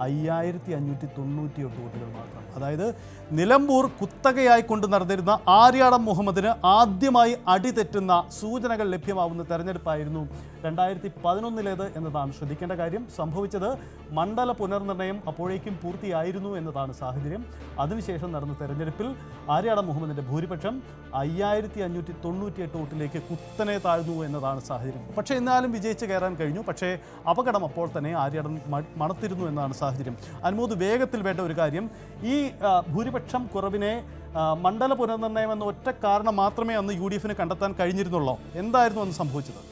5,598 വോട്ടുകൾ മാത്രം. അതായത് നിലമ്പൂർ കുത്തകയായി കൊണ്ട് നടന്നിരുന്ന ആര്യാടൻ മുഹമ്മദിന് ആദ്യമായി അടിതെറ്റുന്ന സൂചനകൾ ലഭ്യമാവുന്ന തെരഞ്ഞെടുപ്പായിരുന്നു 2011 എന്നതാണ് ശ്രദ്ധിക്കേണ്ട കാര്യം. സംഭവിച്ചത് മണ്ഡല പുനർനിർണയം അപ്പോഴേക്കും പൂർത്തിയായിരുന്നു എന്നതാണ് സാഹചര്യം. അതിനുശേഷം നടന്ന തെരഞ്ഞെടുപ്പിൽ ആര്യാടൻ മുഹമ്മദിൻ്റെ ഭൂരിപക്ഷം 5,598 വോട്ടിലേക്ക് കുത്തനെ താഴ്ന്നു എന്നതാണ് സാഹചര്യം. പക്ഷേ എന്നാലും വിജയിച്ച് കയറാൻ കഴിഞ്ഞു. പക്ഷേ അപകടം അപ്പോൾ തന്നെ ആര്യാടൻ മണത്തിരുന്നു എന്നാണ് സാഹചര്യം. അനുമോദ്, വേഗത്തിൽ വേണ്ട ഒരു കാര്യം, ഈ ഭൂരിപക്ഷം കുറവിനെ മണ്ഡല പുനർനിർണയം എന്ന ഒറ്റ കാരണം മാത്രമേ അന്ന് UDF കണ്ടെത്താൻ കഴിഞ്ഞിരുന്നുള്ളൂ. എന്തായിരുന്നു അന്ന് സംഭവിച്ചത്?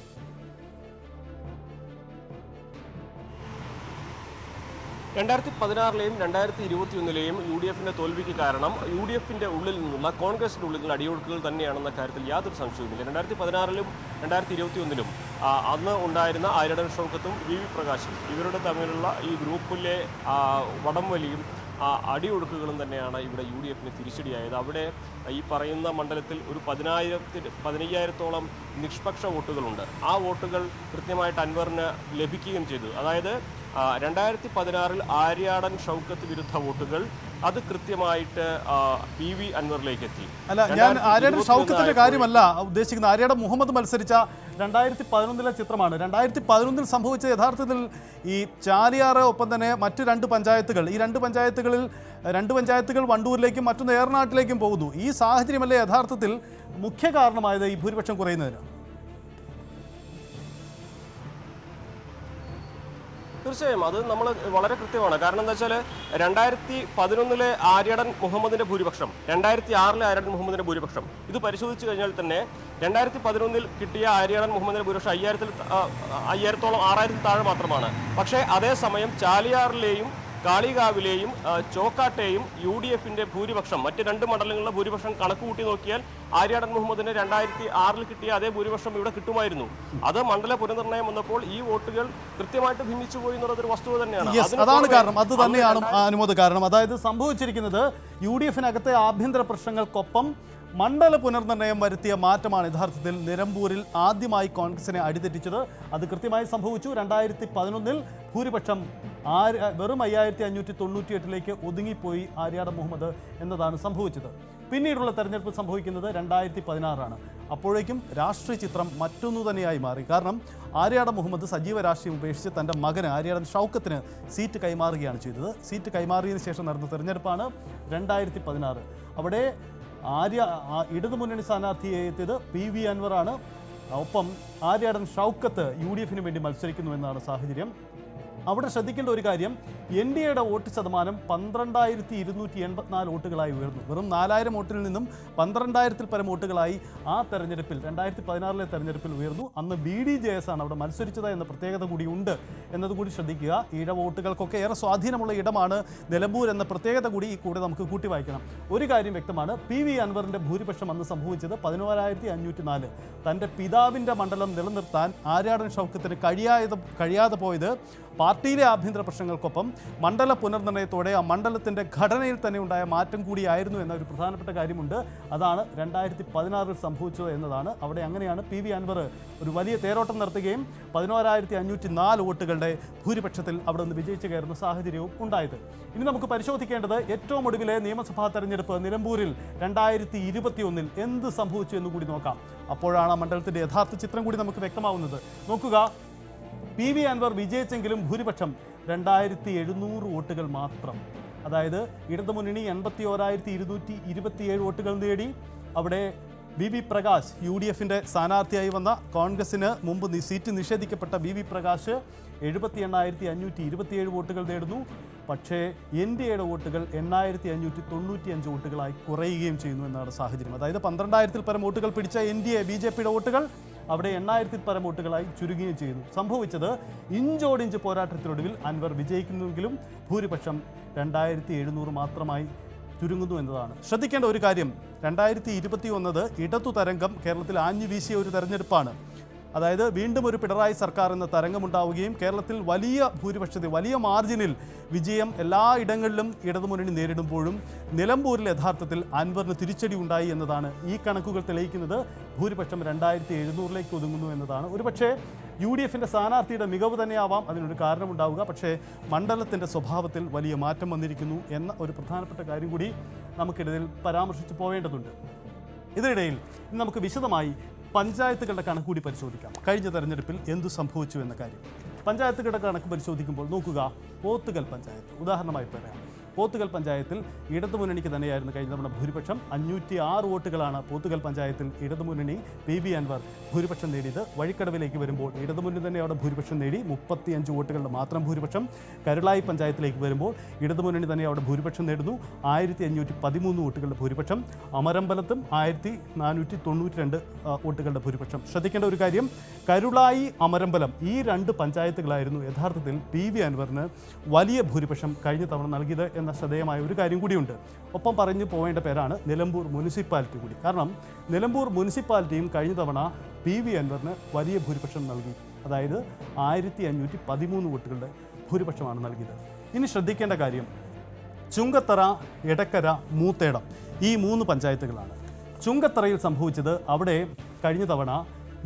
2016 2021 UDF തോൽവിക്ക് കാരണം UDF ഉള്ളിൽ നിന്നുള്ള കോൺഗ്രസിന്റെ ഉള്ളിൽ നിന്നുള്ള അടിയൊഴുക്കുകൾ തന്നെയാണെന്ന കാര്യത്തിൽ യാതൊരു സംശയവുമില്ല. 2016 2021 അന്ന് ഉണ്ടായിരുന്ന ആര്യടൻ ഷൗക്കത്തും VV പ്രകാശും ഇവരുടെ തമ്മിലുള്ള ഈ ഗ്രൂപ്പിലെ വടംവലിയും അടിയൊഴുക്കുകളും തന്നെയാണ് ഇവിടെ UDF-ന് തിരിച്ചടിയായത്. അവിടെ ഈ പറയുന്ന മണ്ഡലത്തിൽ ഒരു 15,000-ഓളം നിഷ്പക്ഷ വോട്ടുകളുണ്ട്. ആ വോട്ടുകൾ കൃത്യമായിട്ട് അൻവറിന് ലഭിക്കുകയും ചെയ്തു. അതായത് 2016-ൽ ആര്യാടൻ ഷൗക്കത്ത് വിരുദ്ധ വോട്ടുകൾ അത് കൃത്യമായിട്ട് PV അൻവറിലേക്ക് എത്തി. അല്ല, ഞാൻ ആര്യാടൻ ഷൗക്കത്തിന്റെ കാര്യമല്ല ഉദ്ദേശിക്കുന്നത്. ആര്യാടൻ മുഹമ്മദ് മത്സരിച്ച 2011-ലെ ചിത്രമാണ്. 2011-ൽ സംഭവിച്ച യഥാർത്ഥത്തിൽ ഈ ചാലിയാറ്, ഒപ്പം തന്നെ മറ്റ് 2 പഞ്ചായത്തുകൾ, ഈ 2 പഞ്ചായത്തുകളിൽ 2 പഞ്ചായത്തുകൾ വണ്ടൂരിലേക്കും മറ്റൊന്ന് ഏറനാട്ടിലേക്കും പോകുന്നു. ഈ സാഹചര്യമല്ലേ യഥാർത്ഥത്തിൽ മുഖ്യ കാരണമായത് ഈ ഭൂരിപക്ഷം കുറയുന്നതിന്? തീർച്ചയായും അത് നമ്മൾ വളരെ കൃത്യമാണ്. കാരണം എന്താ വെച്ചാൽ 2011-ലെ ആര്യാടൻ മുഹമ്മദിന്റെ ഭൂരിപക്ഷം, 2006-ലെ ആര്യാടൻ മുഹമ്മദിന്റെ ഭൂരിപക്ഷം ഇത് പരിശോധിച്ചു കഴിഞ്ഞാൽ തന്നെ 2011-ൽ കിട്ടിയ ആര്യാടൻ മുഹമ്മദിന്റെ ഭൂരിപക്ഷം 5,000-ഓളം 6,000 താഴെ മാത്രമാണ്. പക്ഷേ അതേസമയം ചാലിയാറിലെയും കാളികാവിലെയും ചോക്കാട്ടെയും UDF-ന്റെ ഭൂരിപക്ഷം, മറ്റ് 2 മണ്ഡലങ്ങളിലെ ഭൂരിപക്ഷം കണക്ക് കൂട്ടി നോക്കിയാൽ ആര്യാടൻ മുഹമ്മദിന് 2006-ൽ കിട്ടിയ അതേ ഭൂരിപക്ഷം ഇവിടെ കിട്ടുമായിരുന്നു. അത് മണ്ഡല പുനർനിർണയം വന്നപ്പോൾ ഈ വോട്ടുകൾ കൃത്യമായിട്ട് ഭിന്നിച്ചു പോയി എന്നുള്ളതൊരു വസ്തുത തന്നെയാണ്. അതാണ് കാരണം, അത് തന്നെയാണ് അനുമോദ് കാരണം. അതായത് സംഭവിച്ചിരിക്കുന്നത് UDF-നകത്തെ ആഭ്യന്തര പ്രശ്നങ്ങൾക്കൊപ്പം മണ്ഡല പുനർനിർണയം വരുത്തിയ മാറ്റമാണ് യഥാർത്ഥത്തിൽ നിലമ്പൂരിൽ ആദ്യമായി കോൺഗ്രസിനെ അടിതെറ്റിച്ചത്. അത് കൃത്യമായി സംഭവിച്ചു. 2011-ൽ ഭൂരിപക്ഷം വെറും 5,598-ലേക്ക് ഒതുങ്ങിപ്പോയി ആര്യാടൻ മുഹമ്മദ് എന്നതാണ് സംഭവിച്ചത്. പിന്നീടുള്ള തെരഞ്ഞെടുപ്പ് സംഭവിക്കുന്നത് 2016-ആണ്. അപ്പോഴേക്കും രാഷ്ട്രീയ ചിത്രം മറ്റൊന്നു തന്നെയായി മാറി. കാരണം ആര്യാടൻ മുഹമ്മദ് സജീവ രാഷ്ട്രീയം ഉപേക്ഷിച്ച് തൻ്റെ മകന് ആര്യാടൻ ഷൗക്കത്തിന് സീറ്റ് കൈമാറുകയാണ് ചെയ്തത്. സീറ്റ് കൈമാറിയതിനു ശേഷം നടന്ന തെരഞ്ഞെടുപ്പാണ് 2016. അവിടെ ഇടതുമുന്നണി സ്ഥാനാർത്ഥിയെ എത്തിയത് PV അൻവറാണ്. ഒപ്പം ആര്യാടൻ ഷൗക്കത്ത് UDF-ന് വേണ്ടി മത്സരിക്കുന്നു എന്നാണ് സാഹചര്യം. അവിടെ ശ്രദ്ധിക്കേണ്ട ഒരു കാര്യം, NDAയുടെ വോട്ട് ശതമാനം 12,284 വോട്ടുകളായി ഉയർന്നു. വെറും 4,000 വോട്ടിൽ നിന്നും 12,000-ൽ പരം വോട്ടുകളായി ആ തെരഞ്ഞെടുപ്പിൽ 2016-ലെ തെരഞ്ഞെടുപ്പിൽ ഉയർന്നു. അന്ന് BDJS ആണ് അവിടെ മത്സരിച്ചത് എന്ന പ്രത്യേകത കൂടി ഉണ്ട് എന്നതുകൂടി ശ്രദ്ധിക്കുക. ഈഴ വോട്ടുകൾക്കൊക്കെ ഏറെ സ്വാധീനമുള്ള ഇടമാണ് നിലമ്പൂർ എന്ന പ്രത്യേകത കൂടി ഈ കൂടെ നമുക്ക് കൂട്ടി വായിക്കണം. ഒരു കാര്യം വ്യക്തമാണ്, PV അൻവറിന്റെ ഭൂരിപക്ഷം അന്ന് സംഭവിച്ചത് 14,504. തൻ്റെ പിതാവിൻ്റെ മണ്ഡലം നിലനിർത്താൻ ആര്യാടൻ ഷൗക്കത്തിന് കഴിയാതെ പോയത് പാർട്ടിയിലെ ആഭ്യന്തര പ്രശ്നങ്ങൾക്കൊപ്പം മണ്ഡല പുനർനിർണയത്തോടെ ആ മണ്ഡലത്തിൻ്റെ ഘടനയിൽ തന്നെ ഉണ്ടായ മാറ്റം കൂടിയായിരുന്നു എന്ന ഒരു പ്രധാനപ്പെട്ട കാര്യമുണ്ട്. അതാണ് 2016-ൽ സംഭവിച്ചത് എന്നതാണ്. അവിടെ അങ്ങനെയാണ് PV അൻവർ ഒരു വലിയ തേരോട്ടം നടത്തുകയും 11,504 വോട്ടുകളുടെ ഭൂരിപക്ഷത്തിൽ അവിടെ നിന്ന് വിജയിച്ചു കയറുന്ന സാഹചര്യവും ഉണ്ടായത്. ഇനി നമുക്ക് പരിശോധിക്കേണ്ടത് ഏറ്റവും ഒടുവിലെ നിയമസഭാ തെരഞ്ഞെടുപ്പ് നിലമ്പൂരിൽ 2021-ൽ എന്ത് സംഭവിച്ചു എന്ന് കൂടി നോക്കാം. അപ്പോഴാണ് ആ മണ്ഡലത്തിൻ്റെ യഥാർത്ഥ ചിത്രം കൂടി നമുക്ക് വ്യക്തമാവുന്നത്. നോക്കുക, PV അൻവർ വിജയിച്ചെങ്കിലും ഭൂരിപക്ഷം 2,700 വോട്ടുകൾ മാത്രം. അതായത് ഇടതുമുന്നണി 81,227 വോട്ടുകൾ നേടി. അവിടെ BV പ്രകാശ്, UDF-ന്റെ സ്ഥാനാർത്ഥിയായി വന്ന, കോൺഗ്രസിന് മുമ്പ് സീറ്റ് നിഷേധിക്കപ്പെട്ട BV പ്രകാശ് 78,527 വോട്ടുകൾ നേടുന്നു. പക്ഷേ NDAയുടെ വോട്ടുകൾ 8,595 വോട്ടുകളായി കുറയുകയും ചെയ്യുന്നു എന്നാണ് സാഹചര്യം. അതായത് 12,000-ൽ പരം വോട്ടുകൾ പിടിച്ച NDA BJPയുടെ വോട്ടുകൾ അവിടെ 8,000-ൽ പരം വോട്ടുകളായി ചുരുങ്ങുകയും ചെയ്യുന്നു. സംഭവിച്ചത് ഇഞ്ചോടിഞ്ച് പോരാട്ടത്തിനൊടുവിൽ അൻവർ വിജയിക്കുന്നുവെങ്കിലും ഭൂരിപക്ഷം 2,700 മാത്രമായി ചുരുങ്ങുന്നു എന്നതാണ്. ശ്രദ്ധിക്കേണ്ട ഒരു കാര്യം, 2021 ഇടതു തരംഗം കേരളത്തിൽ ആഞ്ഞു വീശിയ ഒരു തെരഞ്ഞെടുപ്പാണ്. അതായത് വീണ്ടും ഒരു പിണറായി സർക്കാർ എന്ന തരംഗമുണ്ടാവുകയും കേരളത്തിൽ വലിയ ഭൂരിപക്ഷത്തിൽ വലിയ മാർജിനിൽ വിജയം എല്ലായിടങ്ങളിലും ഇടതുമുന്നണി നേരിടുമ്പോഴും നിലമ്പൂരിൽ യഥാർത്ഥത്തിൽ അൻവറിന് തിരിച്ചടി ഉണ്ടായി എന്നതാണ് ഈ കണക്കുകൾ തെളിയിക്കുന്നത്. ഭൂരിപക്ഷം 2,700-ലേക്ക് ഒതുങ്ങുന്നു എന്നതാണ്. ഒരുപക്ഷേ UDF-ന്റെ സ്ഥാനാർത്ഥിയുടെ മികവ് തന്നെയാവാം അതിനൊരു കാരണമുണ്ടാവുക. പക്ഷേ മണ്ഡലത്തിൻ്റെ സ്വഭാവത്തിൽ വലിയ മാറ്റം വന്നിരിക്കുന്നു എന്ന ഒരു പ്രധാനപ്പെട്ട കാര്യം കൂടി നമുക്കിടയിൽ പരാമർശിച്ചു പോവേണ്ടതുണ്ട്. ഇതിനിടയിൽ നമുക്ക് വിശദമായി പഞ്ചായത്തുകളുടെ കണക്ക് കൂടി പരിശോധിക്കാം. കഴിഞ്ഞ തെരഞ്ഞെടുപ്പിൽ എന്തു സംഭവിച്ചു എന്ന കാര്യം. പഞ്ചായത്തുകളുടെ കണക്ക് പരിശോധിക്കുമ്പോൾ നോക്കുക, പോത്തുകൽ പഞ്ചായത്ത് ഉദാഹരണമായി പറയാം. പോത്തുകൽ പഞ്ചായത്തിൽ ഇടതുമുന്നണിക്ക് തന്നെയായിരുന്നു കഴിഞ്ഞ തവണ ഭൂരിപക്ഷം. 506 വോട്ടുകളാണ് പോത്തുകൽ പഞ്ചായത്തിൽ ഇടതുമുന്നണി PV അൻവർ ഭൂരിപക്ഷം നേടിയത്. വഴിക്കടവിലേക്ക് വരുമ്പോൾ ഇടതുമുന്നണി തന്നെ അവിടെ ഭൂരിപക്ഷം നേടി, 35 വോട്ടുകളുടെ മാത്രം ഭൂരിപക്ഷം. കരുളായി പഞ്ചായത്തിലേക്ക് വരുമ്പോൾ ഇടതുമുന്നണി തന്നെ അവിടെ ഭൂരിപക്ഷം നേടുന്നു, 1,513 വോട്ടുകളുടെ ഭൂരിപക്ഷം. അമരമ്പലത്തും 1,492 വോട്ടുകളുടെ ഭൂരിപക്ഷം. ശ്രദ്ധിക്കേണ്ട ഒരു കാര്യം, കരുളായി, അമരമ്പലം ഈ 2 പഞ്ചായത്തുകളായിരുന്നു യഥാർത്ഥത്തിൽ PV അൻവറിന് വലിയ ഭൂരിപക്ഷം കഴിഞ്ഞ തവണ നൽകിയത് എന്ന ശ്രദ്ധേയമായ ഒരു കാര്യം കൂടിയുണ്ട്. ഒപ്പം പറഞ്ഞു പോവേണ്ട പേരാണ് നിലമ്പൂർ മുനിസിപ്പാലിറ്റി കൂടി. കാരണം നിലമ്പൂർ മുനിസിപ്പാലിറ്റിയും കഴിഞ്ഞ തവണ PV അൻവറിന് വലിയ ഭൂരിപക്ഷം നൽകി. അതായത് 1,513 വോട്ടുകളുടെ ഭൂരിപക്ഷമാണ് നൽകിയത്. ഇനി ശ്രദ്ധിക്കേണ്ട കാര്യം, ചുങ്കത്തറ, എടക്കര, മൂത്തേടം ഈ 3 പഞ്ചായത്തുകളാണ്. ചുങ്കത്തറയിൽ സംഭവിച്ചത് അവിടെ കഴിഞ്ഞ തവണ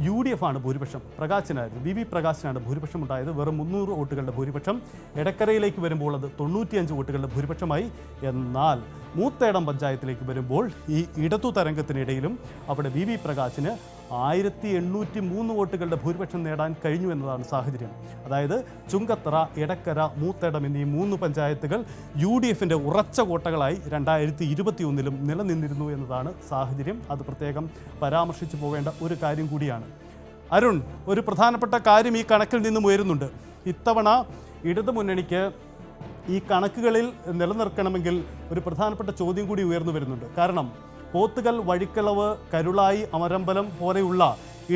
UDF ആണ് ഭൂരിപക്ഷം, പ്രകാശനായിരുന്നു, VV പ്രകാശനാണ് ഭൂരിപക്ഷം ഉണ്ടായത്. വെറും 300 വോട്ടുകളുടെ ഭൂരിപക്ഷം. എടക്കരയിലേക്ക് വരുമ്പോൾ അത് 95 വോട്ടുകളുടെ ഭൂരിപക്ഷമായി. എന്നാൽ മൂത്തേടം പഞ്ചായത്തിലേക്ക് വരുമ്പോൾ ഈ ഇടതു തരംഗത്തിനിടയിലും അവിടെ VV പ്രകാശിന് 1803 വോട്ടുകളുടെ ഭൂരിപക്ഷം നേടാൻ കഴിഞ്ഞു എന്നതാണ് സാഹചര്യം. അതായത് ചുങ്കത്തറ, എടക്കര, മൂത്തേടം എന്നീ 3 പഞ്ചായത്തുകൾ UDFിൻ്റെ ഉറച്ച കോട്ടകളായി 2021 നിലനിന്നിരുന്നു എന്നതാണ് സാഹചര്യം. അത് പ്രത്യേകം പരാമർശിച്ചു പോകേണ്ട ഒരു കാര്യം കൂടിയാണ്. അരുൺ, ഒരു പ്രധാനപ്പെട്ട കാര്യം ഈ കണക്കിൽ നിന്നും ഉയരുന്നുണ്ട്. ഇത്തവണ ഇടതു മുന്നണിക്ക് ഈ കണക്കുകളിൽ നിലനിർത്തണമെങ്കിൽ ഒരു പ്രധാനപ്പെട്ട ചോദ്യം കൂടി ഉയർന്നു വരുന്നുണ്ട്. കാരണം പോത്തുകൽ, വഴിക്കളവ്, കരുളായി, അമരമ്പലം പോലെയുള്ള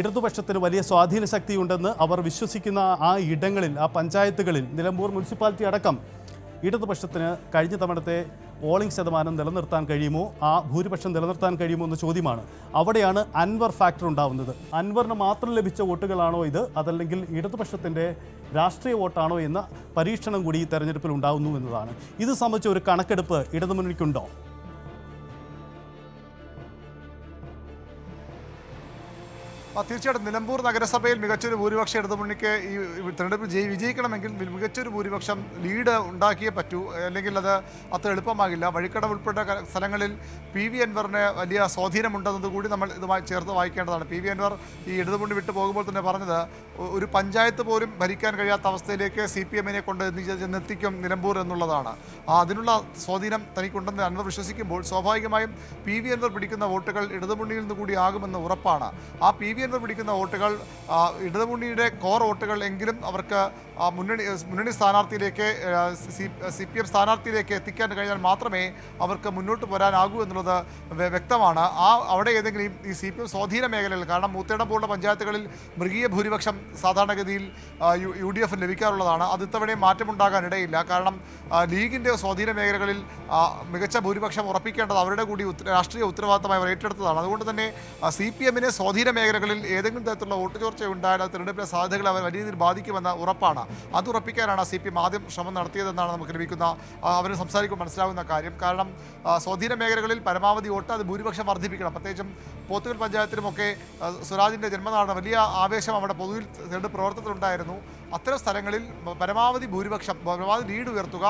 ഇടതുപക്ഷത്തിന് വലിയ സ്വാധീന ശക്തിയുണ്ടെന്ന് അവർ വിശ്വസിക്കുന്ന ആ ഇടങ്ങളിൽ, ആ പഞ്ചായത്തുകളിൽ, നിലമ്പൂർ മുനിസിപ്പാലിറ്റി അടക്കം ഇടതുപക്ഷത്തിന് കഴിഞ്ഞ തവണത്തെ പോളിംഗ് ശതമാനം നിലനിർത്താൻ കഴിയുമോ, ആ ഭൂരിപക്ഷം നിലനിർത്താൻ കഴിയുമോ എന്ന ചോദ്യമാണ്. അവിടെയാണ് അൻവർ ഫാക്ടർ ഉണ്ടാവുന്നത്. അൻവറിന് മാത്രം ലഭിച്ച വോട്ടുകളാണോ ഇത്, അതല്ലെങ്കിൽ ഇടതുപക്ഷത്തിൻ്റെ രാഷ്ട്രീയ വോട്ടാണോ എന്ന പരീക്ഷണം കൂടി ഈ തെരഞ്ഞെടുപ്പിൽ ഉണ്ടാവുന്നു എന്നതാണ്. ഇത് സംബന്ധിച്ച ഒരു കണക്കെടുപ്പ് ഇടതുമുന്നണിക്കുണ്ടോ? തീർച്ചയായിട്ടും നിലമ്പൂർ നഗരസഭയിൽ മികച്ചൊരു ഭൂരിപക്ഷം ഇടതുമുന്നണിക്ക് ഈ തെരഞ്ഞെടുപ്പ് വിജയിക്കണമെങ്കിൽ മികച്ചൊരു ഭൂരിപക്ഷം ലീഡ് ഉണ്ടാക്കിയേ പറ്റൂ, അല്ലെങ്കിൽ അത് അത്ര എളുപ്പമാകില്ല. വഴിക്കടവ് ഉൾപ്പെട്ട സ്ഥലങ്ങളിൽ PV അൻവറിന് വലിയ സ്വാധീനമുണ്ടെന്നത് കൂടി നമ്മൾ ഇതുമായി ചേർത്ത് വായിക്കേണ്ടതാണ്. PV അൻവർ ഈ ഇടതുമുന്നണി വിട്ടു പോകുമ്പോൾ തന്നെ പറഞ്ഞത് ഒരു പഞ്ചായത്ത് പോലും ഭരിക്കാൻ കഴിയാത്ത അവസ്ഥയിലേക്ക് CPM-നെ കൊണ്ട് എത്തിക്കും നിലമ്പൂർ എന്നുള്ളതാണ്. അതിനുള്ള സ്വാധീനം തനിക്കുണ്ടെന്ന് അൻവർ വിശ്വസിക്കുമ്പോൾ സ്വാഭാവികമായും PV അൻവർ പിടിക്കുന്ന വോട്ടുകൾ ഇടതുമുന്നണിയിൽ നിന്ന് കൂടി ആകുമെന്ന് ഉറപ്പാണ്. ആ PV അൻവർ പിടിക്കുന്ന വോട്ടുകൾ ഇടതുമുന്നണിയുടെ കോർ വോട്ടുകൾ എങ്കിലും അവർക്ക് മുന്നണി സ്ഥാനാർത്ഥിയിലേക്ക് CPM സ്ഥാനാർത്ഥിയിലേക്ക് എത്തിക്കാൻ കഴിഞ്ഞാൽ മാത്രമേ അവർക്ക് മുന്നോട്ട് പോരാനാകൂ എന്നുള്ളത് വ്യക്തമാണ്. അവിടെ ഏതെങ്കിലും ഈ CPM സ്വാധീന മേഖലയിൽ, കാരണം മൂത്തേടം പോലുള്ള പഞ്ചായത്തുകളിൽ മൃഗീയ ഭൂരിപക്ഷം സാധാരണഗതിയിൽ UDF ലഭിക്കാറുള്ളതാണ്. അത് ഇത്തവണയും മാറ്റമുണ്ടാകാൻ ഇടയില്ല. കാരണം ലീഗിൻ്റെ സ്വാധീന മേഖലകളിൽ മികച്ച ഭൂരിപക്ഷം ഉറപ്പിക്കേണ്ടത് അവരുടെ കൂടി രാഷ്ട്രീയ ഉത്തരവാദിത്തമായി അവർ ഏറ്റെടുത്തതാണ്. അതുകൊണ്ട് തന്നെ CPM-നെ സ്വാധീന മേഖലകളിൽ ഏതെങ്കിലും തരത്തിലുള്ള വോട്ട് ചോർച്ച ഉണ്ടായാൽ അത് തിരഞ്ഞെടുപ്പിലെ സാധ്യതകളെ അവർ വലിയ രീതിയിൽ ബാധിക്കുമെന്ന് ഉറപ്പാണ്. അത് ഉറപ്പിക്കാനാണ് CPM ആദ്യം ശ്രമം നടത്തിയതെന്നാണ് നമുക്ക് ലഭിക്കുന്ന, അവർ സംസാരിക്കുമ്പോൾ മനസ്സിലാകുന്ന കാര്യം. കാരണം സ്വാധീന മേഖലകളിൽ പരമാവധി വോട്ട്, അത് ഭൂരിപക്ഷം വർദ്ധിപ്പിക്കണം. പ്രത്യേകിച്ചും പോത്തുകൽ പഞ്ചായത്തിലുമൊക്കെ സ്വരാജിൻ്റെ ജന്മനാടാണ്, വലിയ ആവേശം അവിടെ പൊതുവിൽ തെരഞ്ഞെടുപ്പ് പ്രവർത്തനത്തിലുണ്ടായിരുന്നു. അത്തരം സ്ഥലങ്ങളിൽ പരമാവധി ഭൂരിപക്ഷം, പരമാവധി ലീഡ് ഉയർത്തുക.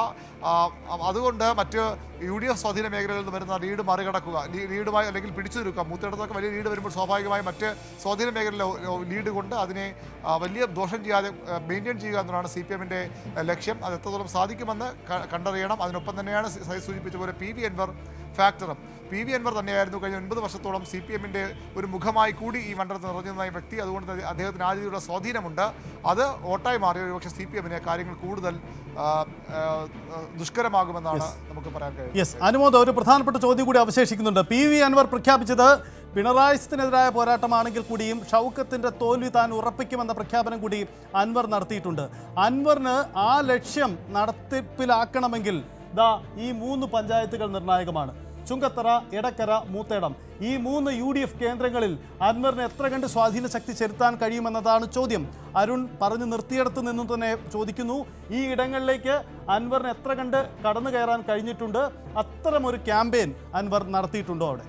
അതുകൊണ്ട് മറ്റ് UDF സ്വാധീന മേഖലകളിൽ നിന്ന് വരുന്ന ലീഡ് മറികടക്കുക, ലീഡുമായി അല്ലെങ്കിൽ പിടിച്ചു നിൽക്കുക. മൂത്തേടത്തൊക്കെ വലിയ ലീഡ് വരുമ്പോൾ സ്വാഭാവികമായും മറ്റ് സ്വാധീന മേഖലയിലെ ലീഡ് കൊണ്ട് അതിനെ വലിയ ദോഷം ചെയ്യാതെ മെയിൻറ്റെയിൻ ചെയ്യുക എന്നതാണ് CPM-ൻ്റെ ലക്ഷ്യം. അത് എത്രത്തോളം സാധിക്കുമെന്ന് കണ്ടറിയണം. അതിനൊപ്പം തന്നെയാണ് സൂചിപ്പിച്ച പോലെ PV അൻവർ ഫാക്ടറും. PV അൻവർ തന്നെയായിരുന്നു കഴിഞ്ഞ 9 വർഷത്തോളം CPM-ൻ്റെ ഒരു മുഖമായി കൂടി ഈ മണ്ഡലത്തിൽ നിറഞ്ഞ വ്യക്തി. അതുകൊണ്ട് അദ്ദേഹത്തിന് ആ രീതിയിലുള്ള സ്വാധീനമുണ്ട്. അത് വോട്ടായി മാറിയ ഒരുപക്ഷെ CPM-നെ കാര്യങ്ങൾ കൂടുതൽ ദുഷ്കരമാകുമെന്നാണ് നമുക്ക് പറയാൻ കഴിയുന്നത്. അനുമോദ്, ഒരു പ്രധാനപ്പെട്ട ചോദ്യം കൂടി അവശേഷിക്കുന്നുണ്ട്. PV അൻവർ പ്രഖ്യാപിച്ചത് പിണറായിക്കെതിരായ പോരാട്ടമാണെങ്കിൽ കൂടിയും ഷൗക്കത്തിന്റെ തോൽവി താൻ ഉറപ്പിക്കുമെന്ന പ്രഖ്യാപനം കൂടി അൻവർ നടത്തിയിട്ടുണ്ട്. അൻവറിന് ആ ലക്ഷ്യം നടത്തിപ്പിലാക്കണമെങ്കിൽ ഈ 3 പഞ്ചായത്തുകൾ നിർണായകമാണ്. ചുങ്കത്തറ, എടക്കര, മൂത്തേടം ഈ 3 UDF കേന്ദ്രങ്ങളിൽ അൻവറിന് എത്ര കണ്ട് സ്വാധീന ശക്തി ചെലുത്താൻ കഴിയുമെന്നതാണ് ചോദ്യം. അരുൺ പറഞ്ഞു നിർത്തിയിടത്ത് നിന്നും തന്നെ ചോദിക്കുന്നു, ഈ ഇടങ്ങളിലേക്ക് അൻവറിന് എത്ര കണ്ട് കടന്നു കയറാൻ കഴിഞ്ഞിട്ടുണ്ട്? അത്തരമൊരു ക്യാമ്പയിൻ അൻവർ നടത്തിയിട്ടുണ്ടോ അവിടെ?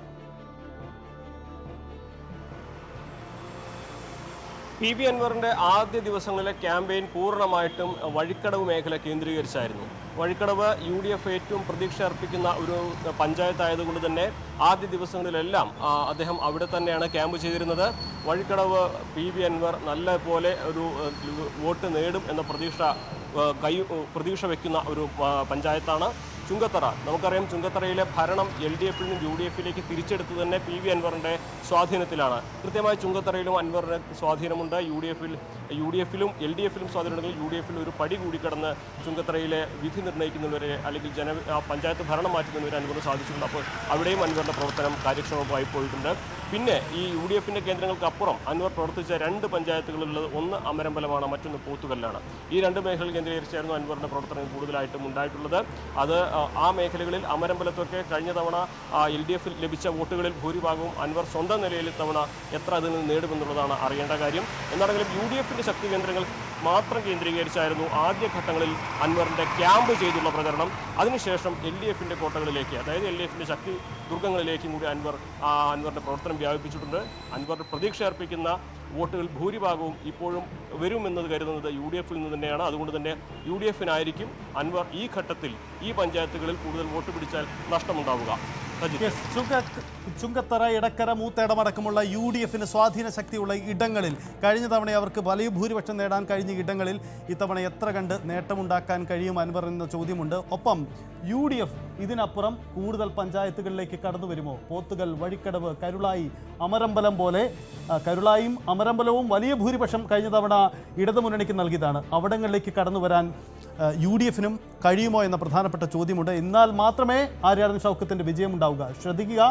PV അൻവറിൻ്റെ ആദ്യ ദിവസങ്ങളിലെ ക്യാമ്പയിൻ പൂർണ്ണമായിട്ടും വഴിക്കടവ് മേഖല കേന്ദ്രീകരിച്ചായിരുന്നു. വഴിക്കടവ് UDF ഏറ്റവും പ്രതീക്ഷ അർപ്പിക്കുന്ന ഒരു പഞ്ചായത്തായതുകൊണ്ട് തന്നെ ആദ്യ ദിവസങ്ങളിലെല്ലാം അദ്ദേഹം അവിടെ തന്നെയാണ് ക്യാമ്പ് ചെയ്തിരുന്നത്. വഴിക്കടവ് PV അൻവർ നല്ല പോലെ ഒരു വോട്ട് നേടും എന്ന പ്രതീക്ഷ വയ്ക്കുന്ന ഒരു പഞ്ചായത്താണ്. ചുങ്കത്തറ, നമുക്കറിയാം ചുങ്കത്തറയിലെ ഭരണം LDF-ൽ നിന്നും UDF-ലേക്ക് തിരിച്ചെടുത്ത് തന്നെ PV അൻവറിൻ്റെ സ്വാധീനത്തിലാണ്. കൃത്യമായി ചുങ്കത്തറയിലും അൻവറിന് സ്വാധീനമുണ്ട്. UDF-ലും LDF-ലും സ്വാധീനമുണ്ടെങ്കിൽ UDF-ൽ ഒരു പടി കൂടി കടന്ന് ചുങ്കത്തറയിലെ വിധി നിർണ്ണയിക്കുന്നവരെ അല്ലെങ്കിൽ പഞ്ചായത്ത് ഭരണം മാറ്റുന്നവരെ അൻവറിന് സാധിച്ചിട്ടുണ്ട്. അപ്പോൾ അവിടെയും അൻവറിൻ്റെ പ്രവർത്തനം കാര്യക്ഷമമായി പോയിട്ടുണ്ട്. പിന്നെ ഈ UDF-ൻ്റെ കേന്ദ്രങ്ങൾക്ക് അപ്പുറം അൻവർ പ്രവർത്തിച്ച 2 പഞ്ചായത്തുകളുള്ളത്, ഒന്ന് അമരമ്പലമാണ്, മറ്റൊന്ന് പോത്തുകല്ലാണ്. ഈ 2 മേഖലകൾ കേന്ദ്രീകരിച്ചായിരുന്നു അൻവറിൻ്റെ പ്രവർത്തനം കൂടുതലായിട്ടും ഉണ്ടായിട്ടുള്ളത്. അത് ആ മേഖലകളിൽ അമരമ്പലത്തൊക്കെ കഴിഞ്ഞ തവണ LDF-ൽ ലഭിച്ച വോട്ടുകളിൽ ഭൂരിഭാഗവും അൻവർ സ്വന്തം നിലയിൽ ഇത്തവണ എത്ര അതിൽ നിന്ന് നേടുമെന്നുള്ളതാണ് അറിയേണ്ട കാര്യം. എന്നാണെങ്കിലും UDF-ൻ്റെ ശക്തി കേന്ദ്രങ്ങൾ മാത്രം കേന്ദ്രീകരിച്ചായിരുന്നു ആദ്യഘട്ടങ്ങളിൽ അൻവറിന്റെ ക്യാമ്പ് ചെയ്തുള്ള പ്രചരണം. അതിനുശേഷം LDFന്റെ കോട്ടകളിലേക്ക്, അതായത് LDFന്റെ ശക്തി ദുർഗങ്ങളിലേക്കും കൂടി അൻവറിന്റെ പ്രവർത്തനം വ്യാപിപ്പിച്ചിട്ടുണ്ട്. അൻവറിന്റെ പ്രതീക്ഷ അർപ്പിക്കുന്ന വോട്ടുകൾ ഭൂരിഭാഗവും ഇപ്പോഴും വരുമെന്നത് കരുതുന്നത് UDF-ൽ നിന്ന് തന്നെയാണ്. അതുകൊണ്ട് തന്നെ UDF-നായിരിക്കും അൻവർ ഈ ഘട്ടത്തിൽ ഈ പഞ്ചായത്തുകളിൽ കൂടുതൽ വോട്ട് പിടിച്ചാൽ നഷ്ടമുണ്ടാവുക. ചുങ്കത്തറ, ഇടക്കര, മൂത്തേടമടക്കമുള്ള UDF-ന് സ്വാധീന ശക്തിയുള്ള ഇടങ്ങളിൽ കഴിഞ്ഞ തവണ അവർക്ക് വലിയ ഭൂരിപക്ഷം നേടാൻ കഴിഞ്ഞ ഇടങ്ങളിൽ ഇത്തവണ എത്ര കണ്ട് നേട്ടമുണ്ടാക്കാൻ കഴിയും അൻവർ എന്ന ചോദ്യമുണ്ട്. ഒപ്പം UDF ഇതിനപ്പുറം കൂടുതൽ പഞ്ചായത്തുകളിലേക്ക് കടന്നു വരുമോ? പോത്തുകൽ, വഴിക്കടവ്, കരുളായി, അമരമ്പലം പോലെ കരുളായും അമരമ്പലവും വലിയ ഭൂരിപക്ഷം കഴിഞ്ഞ തവണ ഇടതുമുന്നണിക്ക് നൽകിയതാണ്. അവിടങ്ങളിലേക്ക് കടന്നു വരാൻ UDF-നും കഴിയുമോ എന്ന പ്രധാനപ്പെട്ട ചോദ്യമുണ്ട്. എന്നാൽ മാത്രമേ ആര്യാടൻ ഷൗക്കത്തിൻ്റെ വിജയമുണ്ടാവുക. ശ്രദ്ധിക്കുക,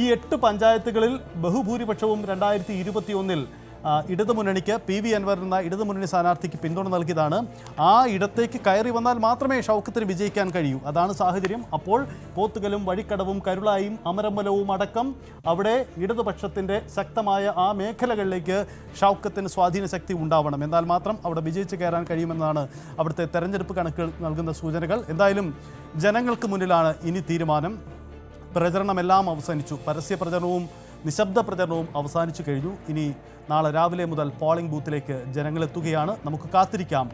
ഈ 8 പഞ്ചായത്തുകളിൽ ബഹുഭൂരിപക്ഷവും 2021-ൽ ഇടതുമുന്നണിക്ക് PV അൻവർ എന്ന ഇടതുമുന്നണി സ്ഥാനാർത്ഥിക്ക് പിന്തുണ നൽകിയതാണ്. ആ ഇടത്തേക്ക് കയറി വന്നാൽ മാത്രമേ ഷൗക്കത്തിന് വിജയിക്കാൻ കഴിയൂ. അതാണ് സാഹചര്യം. അപ്പോൾ പോത്തുകലും വഴിക്കടവും കരുളായും അമരമ്പലവും അടക്കം അവിടെ ഇടതുപക്ഷത്തിൻ്റെ ശക്തമായ ആ മേഖലകളിലേക്ക് ഷൗക്കത്തിന് സ്വാധീന ശക്തി ഉണ്ടാവണം. എന്നാൽ മാത്രം അവിടെ വിജയിച്ച് കയറാൻ കഴിയുമെന്നാണ് അവിടുത്തെ തെരഞ്ഞെടുപ്പ് കണക്കുകൾ നൽകുന്ന സൂചനകൾ. എന്തായാലും ജനങ്ങൾക്ക് മുന്നിലാണ് ഇനി തീരുമാനം. പ്രചരണമെല്ലാം അവസാനിച്ചു. പരസ്യ പ്രചരണവും നിശബ്ദ പ്രചരണവും അവസാനിച്ചു കഴിഞ്ഞു. ഇനി നാളെ രാവിലെ മുതൽ പോളിംഗ് ബൂത്തിലേക്ക് ജനങ്ങളെത്തുകയാണ്. നമുക്ക് കാത്തിരിക്കാം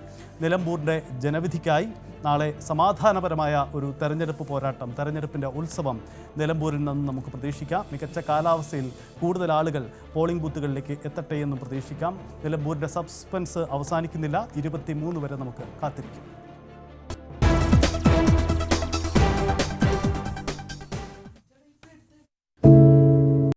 നിലമ്പൂരിൻ്റെ ജനവിധിക്കായി. നാളെ സമാധാനപരമായ ഒരു തെരഞ്ഞെടുപ്പ് പോരാട്ടം, തെരഞ്ഞെടുപ്പിൻ്റെ ഉത്സവം നിലമ്പൂരിൽ നിന്ന് നമുക്ക് പ്രതീക്ഷിക്കാം. മികച്ച കാലാവസ്ഥയിൽ കൂടുതൽ ആളുകൾ പോളിംഗ് ബൂത്തുകളിലേക്ക് എത്തട്ടെ എന്നും പ്രതീക്ഷിക്കാം. നിലമ്പൂരിൻ്റെ സസ്പെൻസ് അവസാനിക്കുന്നില്ല. 23 വരെ നമുക്ക് കാത്തിരിക്കാം.